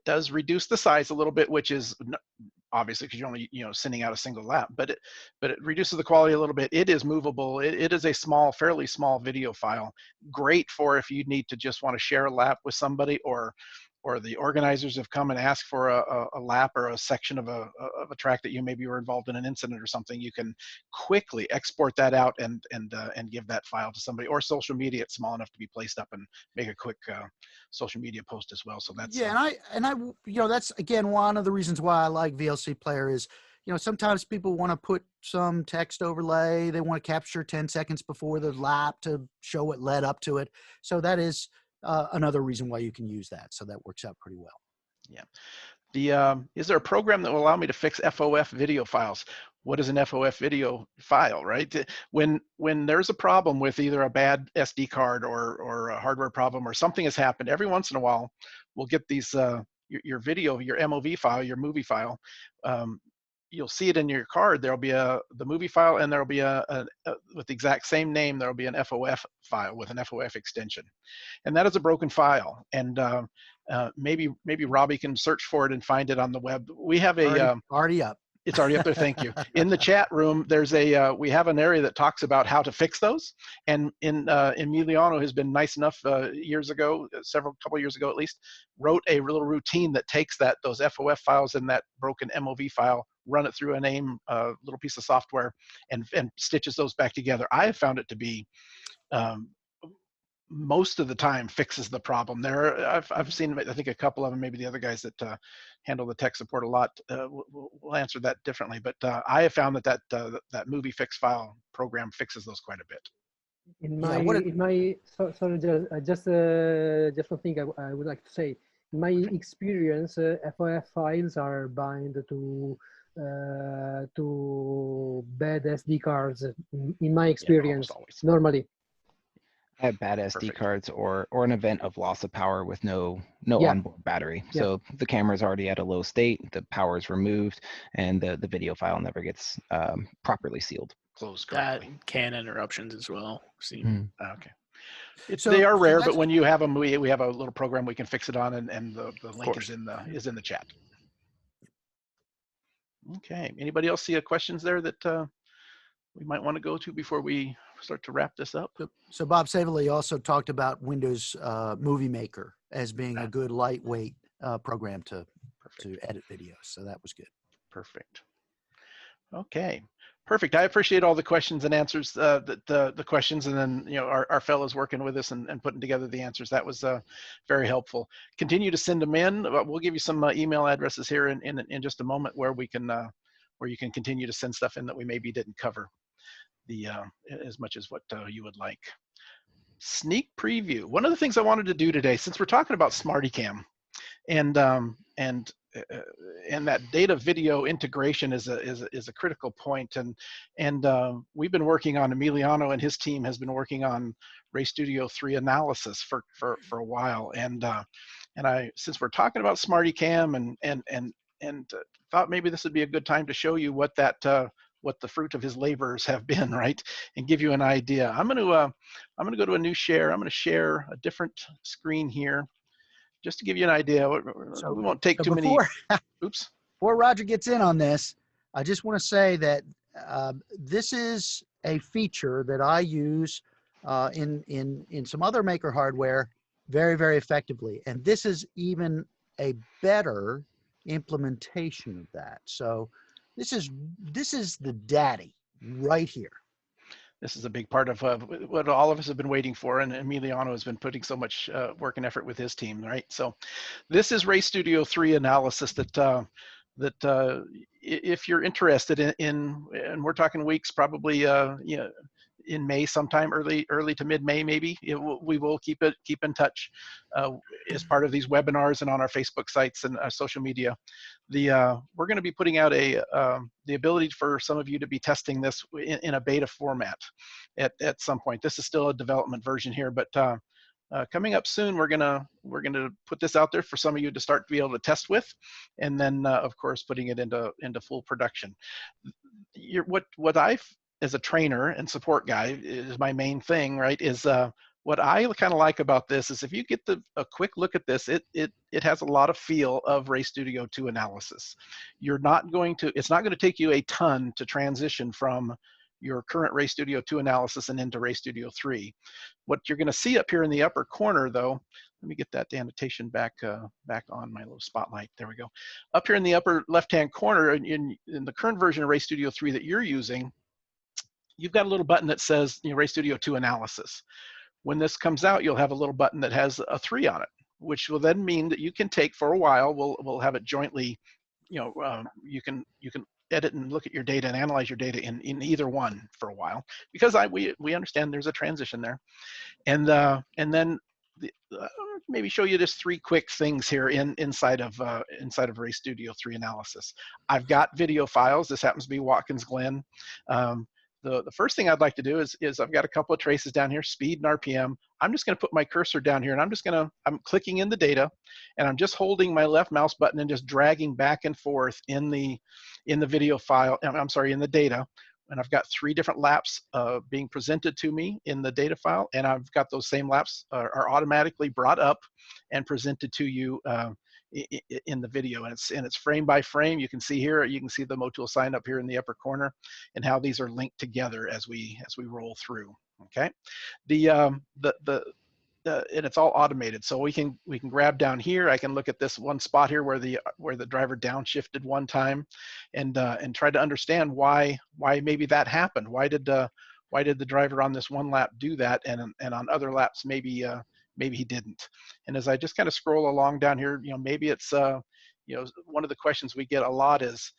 does reduce the size a little bit, which is obviously because you're only sending out a single lap, but it reduces the quality a little bit. It is movable. It is a fairly small video file. Great for if you need to just want to share a lap with somebody, or the organizers have come and asked for a lap or a section of a track that you maybe were involved in an incident or something. You can quickly export that out and give that file to somebody, or social media. It's small enough to be placed up and make a quick social media post as well. So that's and I that's again one of the reasons why I like VLC Player is sometimes people want to put some text overlay. They want to capture 10 seconds before the lap to show what led up to it. So that is another reason why you can use that. So that works out pretty well. Yeah. Is there a program that will allow me to fix FOF video files? What is an FOF video file, right? When there's a problem with either a bad SD card or a hardware problem or something has happened, every once in a while, we'll get these, your video, your MOV file, your movie file. You'll see it in your card. There'll be the movie file, and there'll be with the exact same name, there'll be an FOF file with an FOF extension. And that is a broken file. And maybe Robbie can search for it and find it on the web. We have already up. It's already up there. Thank you. In the chat room, there's we have an area that talks about how to fix those. And Emiliano has been nice enough years ago, couple years ago at least, wrote a little routine that takes those FOF files in that broken MOV file, run it through a little piece of software, and stitches those back together. I have found it to be most of the time fixes the problem. I've seen, I think, a couple of them, maybe the other guys that handle the tech support a lot will answer that differently, but I have found that movie fix file program fixes those quite a bit. Just one thing I would like to say. In my experience, FOF files are bound to bad SD cards. In my experience, normally. I have bad SD cards or an event of loss of power with no onboard battery. Yeah. So the camera's already at a low state, the power is removed, and the video file never gets properly sealed. Closed correctly. That can interruptions as well. Okay. They are rare, but when you have them, we have a little program we can fix it on, and the link is in the chat. Okay. Anybody else see questions there that we might want to go to before we start to wrap this up? So Bob Savelli also talked about Windows Movie Maker as being a good lightweight program to edit videos. So that was good. Perfect. Okay. Perfect. I appreciate all the questions and answers, the questions, and then our fellows working with us and putting together the answers. That was very helpful. Continue to send them in. We'll give you some email addresses here in just a moment where you can continue to send stuff in that we maybe didn't cover as much as what you would like. Sneak preview. One of the things I wanted to do today, since we're talking about SmartyCam, and and that data video integration is a critical point. And we've been working on, Emiliano and his team has been working on Race Studio 3 analysis for a while. And since we're talking about SmartyCam and thought maybe this would be a good time to show you what the fruit of his labors have been, right? And give you an idea. I'm going to go to a new share. I'm going to share a different screen here, just to give you an idea. So, we won't take so too before, many. Oops. Before Roger gets in on this, I just want to say that this is a feature that I use in some other maker hardware very, very effectively. And this is even a better implementation of that. So this is the daddy right here. This is a big part of what all of us have been waiting for, and Emiliano has been putting so much work and effort with his team, right? So this is Race Studio 3 analysis that if you're interested in, and we're talking weeks, probably in May sometime, early to mid-May maybe, we will keep in touch as part of these webinars and on our Facebook sites and social media. We're going to be putting out the ability for some of you to be testing this in a beta format at some point. This is still a development version here, but coming up soon, we're gonna put this out there for some of you to start to be able to test with, and then of course putting it into full production. What I've, as a trainer and support guy, is my main thing, right? Is what I kind of like about this is if you get a quick look at this, it has a lot of feel of Race Studio 2 analysis. It's not going to take you a ton to transition from your current Race Studio 2 analysis and into Race Studio 3. What you're going to see up here in the upper corner, though, let me get that annotation back on my little spotlight. There we go. Up here in the upper left-hand corner, in the current version of Race Studio 3 that you're using, you've got a little button that says Race Studio 2 analysis. When this comes out, you'll have a little button that has a 3 on it, which will then mean that you can take for a while. We'll have it jointly, you can edit and look at your data and analyze your data in either one for a while, because we understand there's a transition there, and then maybe show you just 3 quick things here inside of Race Studio 3 analysis. I've got video files. This happens to be Watkins Glen. The first thing I'd like to do is I've got a couple of traces down here, speed and RPM. I'm just going to put my cursor down here, and I'm clicking in the data, and I'm just holding my left mouse button and just dragging back and forth in the video file. I'm sorry, in the data. And I've got 3 different laps being presented to me in the data file, and I've got those same laps are automatically brought up and presented to you in the video, and it's frame by frame. You can see here, you can see the Motul sign up here in the upper corner, and how these are linked together as we roll through. Okay, and it's all automated, so we can grab down here. I can look at this one spot here where the driver downshifted one time, and try to understand why maybe that happened. Why did the driver on this one lap do that, and on other laps maybe he didn't. And as I just kind of scroll along down here, maybe it's one of the questions we get a lot is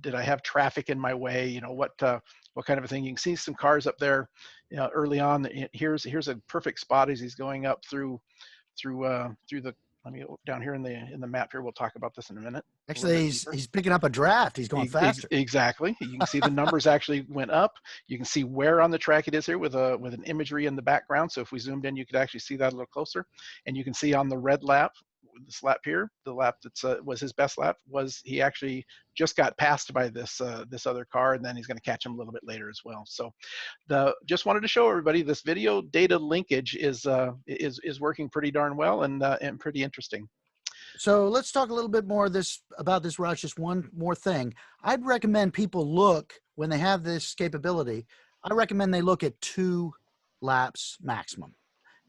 did I have traffic in my way? What kind of a thing? You can see some cars up there early on. Here's a perfect spot as he's going up through the, let me go down here in the map here. We'll talk about this in a minute. Actually, he's picking up a draft. He's going faster. Exactly. You can see the numbers actually went up. You can see where on the track it is here with an imagery in the background. So if we zoomed in, you could actually see that a little closer. And you can see on the red lap, this lap here, the lap that was his best lap, was he actually just got passed by this other car, and then he's going to catch him a little bit later as well. So just wanted to show everybody this video data linkage is working pretty darn well and pretty interesting. So let's talk a little bit more about this, Raj. Just one more thing. I'd recommend people look, when they have this capability, I recommend they look at 2 laps maximum.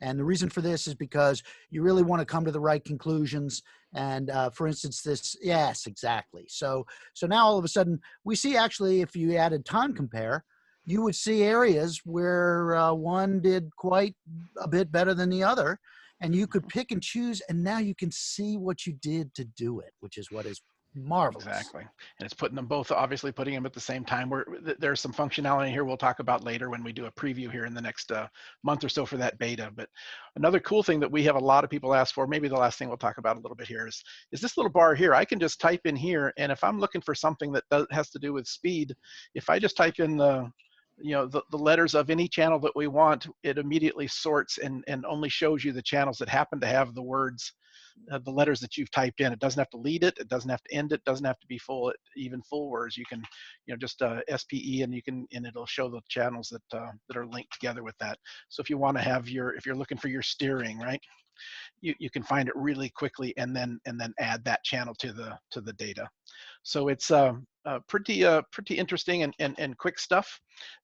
And the reason for this is because you really want to come to the right conclusions. And for instance, yes, exactly. So now all of a sudden we see, actually, if you added time compare, you would see areas where one did quite a bit better than the other. And you could pick and choose, and now you can see what you did to do it, which is what is Marvelous. Exactly. And it's putting them both, obviously putting them at the same time. There's some functionality here we'll talk about later when we do a preview here in the next month or so for that beta. But another cool thing that we have a lot of people ask for, maybe the last thing we'll talk about a little bit here is this little bar here. I can just type in here, and if I'm looking for something that has to do with speed, if I just type in the letters of any channel that we want, it immediately sorts and only shows you the channels that happen to have the words, the letters that you've typed in. It doesn't have to lead it. It doesn't have to end it. Doesn't have to be full, even full words. You can, just SPE, and it'll show the channels that are linked together with that. So if you want to have if you're looking for your steering, right, you can find it really quickly and then add that channel to the data. So it's pretty interesting and quick stuff.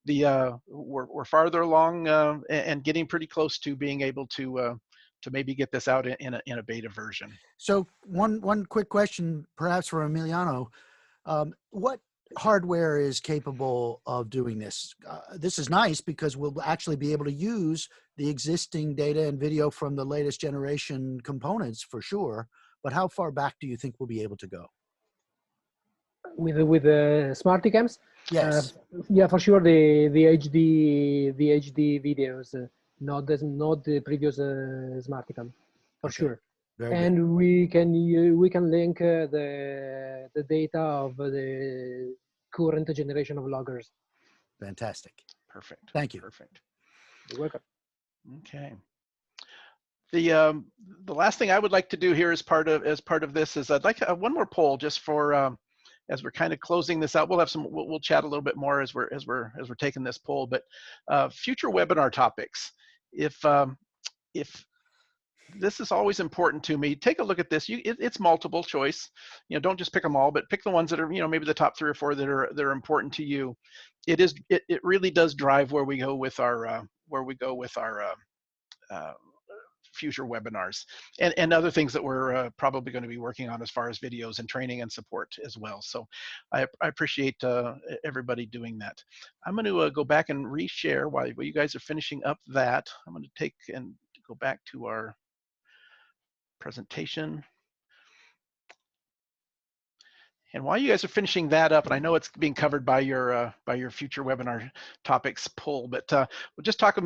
We're farther along and getting pretty close to being able to maybe get this out in a beta version. So one quick question, perhaps for Emiliano. What hardware is capable of doing this? This is nice because we'll actually be able to use the existing data and video from the latest generation components for sure. But how far back do you think we'll be able to go? With the SmartyCams? Yes. Yeah, for sure. The HD videos, not the previous SmartyCam, for sure. Very and good. we can link the data of the current generation of loggers. Fantastic. Perfect. Thank you. Perfect. You're welcome. Okay. The last thing I would like to do here as part of this is I'd like to have one more poll just for as we're kind of closing this out. We'll have we'll chat a little bit more as we're taking this poll, but future webinar topics. If this is always important to me, take a look at this. It's multiple choice. Don't just pick them all, but pick the ones that are maybe the top 3 or 4 that are important to you. It really does drive where we go with our future webinars and other things that we're probably going to be working on as far as videos and training and support as well. So I appreciate everybody doing that. I'm going to go back and reshare while you guys are finishing up that. I'm going to take and go back to our presentation. And while you guys are finishing that up, and I know it's being covered by your future webinar topics poll, but we'll just talk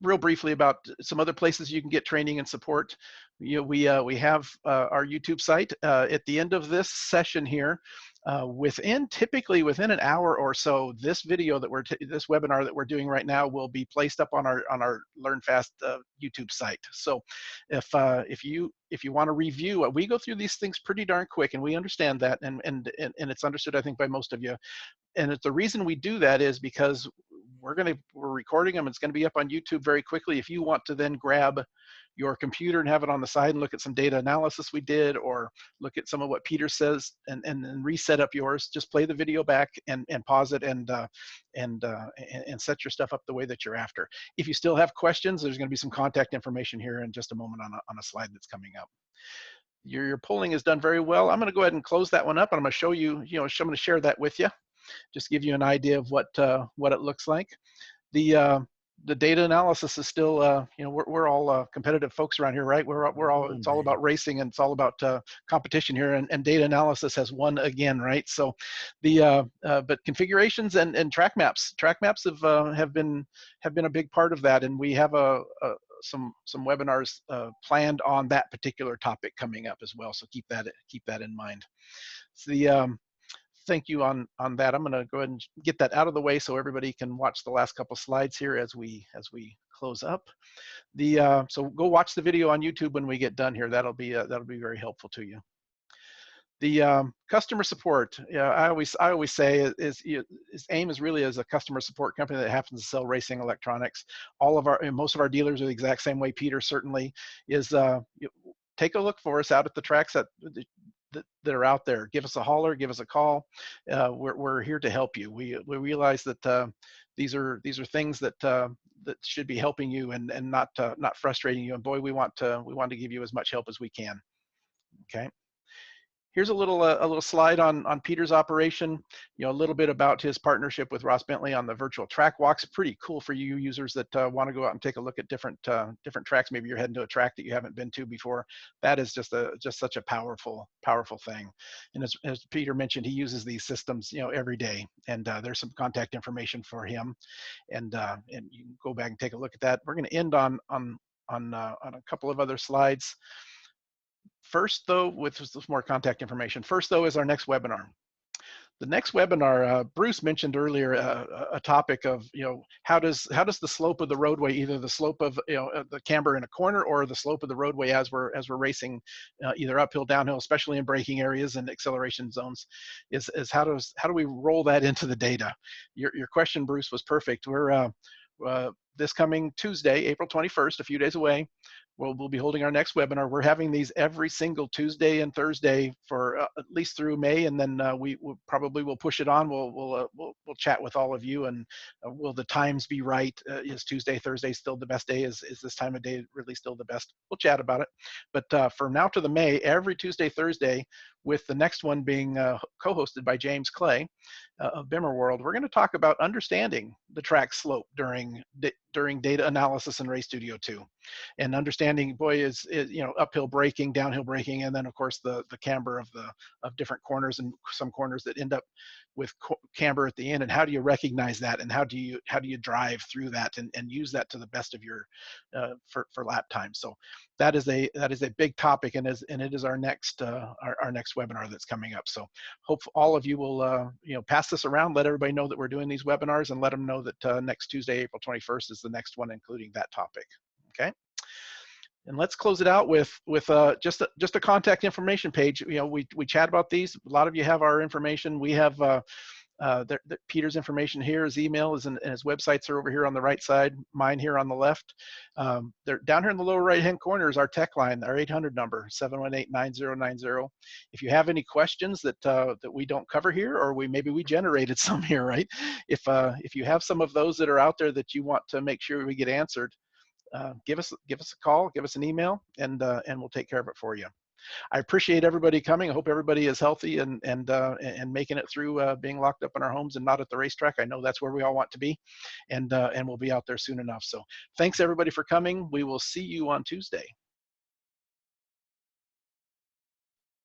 real briefly about some other places you can get training and support. We have our YouTube site. At the end of this session here, typically within an hour or so, this video this webinar that we're doing right now will be placed up on our LearnFast YouTube site. So if you want to review, we go through these things pretty darn quick, and we understand that, and it's understood, I think, by most of you. And the reason we do that is because we're recording them. It's going to be up on YouTube very quickly. If you want to then grab your computer and have it on the side and look at some data analysis we did, or look at some of what Peter says, and reset up yours, just play the video back and pause it and set your stuff up the way that you're after. If you still have questions, there's going to be some contact information here in just a moment on a slide that's coming up. Your polling is done very well. I'm going to go ahead and close that one up, and I'm going to show you, I'm going to share that with you, just give you an idea of what it looks like. The data analysis is still, we're all competitive folks around here, right? It's all about racing, and it's all about competition here, and data analysis has won again, right? So but configurations and track maps have been a big part of that, and we have some webinars planned on that particular topic coming up as well. So keep that in mind. So thank you on that. I'm going to go ahead and get that out of the way so everybody can watch the last couple slides here as we close up. So go watch the video on YouTube when we get done here. That'll be very helpful to you. The customer support, I always say is AIM is really as a customer support company that happens to sell racing electronics. Most of our dealers are the exact same way. Peter certainly is. Take a look for us out at the tracks that are out there. Give us a holler, give us a call. We're here to help you. We realize that these are things that should be helping you and not frustrating you. And boy, we want to give you as much help as we can. Okay. Here's a little slide on Peter's operation. A little bit about his partnership with Ross Bentley on the virtual track walks. Pretty cool for you users that want to go out and take a look at different tracks. Maybe you're heading to a track that you haven't been to before. That is just such a powerful thing. And as Peter mentioned, he uses these systems every day. And there's some contact information for him. And you can go back and take a look at that. We're going to end on a couple of other slides. First, though, with some more contact information. First, though, is our next webinar. The next webinar, Bruce mentioned earlier a topic of, how does the slope of the roadway, either the slope of the camber in a corner or the slope of the roadway as we're racing, either uphill, downhill, especially in braking areas and acceleration zones, is how do we roll that into the data? Your question, Bruce, was perfect. We're this coming Tuesday, April 21st, a few days away, we'll be holding our next webinar. We're having these every single Tuesday and Thursday for at least through May, and then we will push it on. We'll chat with all of you, and will the times be right? Is Tuesday, Thursday still the best day? Is this time of day really still the best? We'll chat about it. But from now to the May, every Tuesday, Thursday, with the next one being co-hosted by James Clay of Bimmer World, we're going to talk about understanding the track slope during data analysis in Race Studio 2, and understanding, boy, is uphill braking, downhill braking, and then of course the camber of different corners, and some corners that end up with camber at the end, and how do you recognize that, and how do you drive through that and use that to the best of your for lap time. So that is a big topic, and it is our next webinar that's coming up. So hope all of you will pass this around, let everybody know that we're doing these webinars, and let them know that next Tuesday, April 21st, is the next one, including that topic. Okay. And let's close it out with just a contact information page. We chat about these. A lot of you have our information. We have Peter's information here. His email and his websites are over here on the right side. Mine here on the left. They're down here in the lower right-hand corner is our tech line, our 800 number, 718-9090. If you have any questions that we don't cover here, or maybe we generated some here, right? If you have some of those that are out there that you want to make sure we get answered, give us a call, give us an email, and we'll take care of it for you. I appreciate everybody coming. I hope everybody is healthy and making it through being locked up in our homes and not at the racetrack. I know that's where we all want to be, and we'll be out there soon enough. So thanks everybody for coming. We will see you on Tuesday.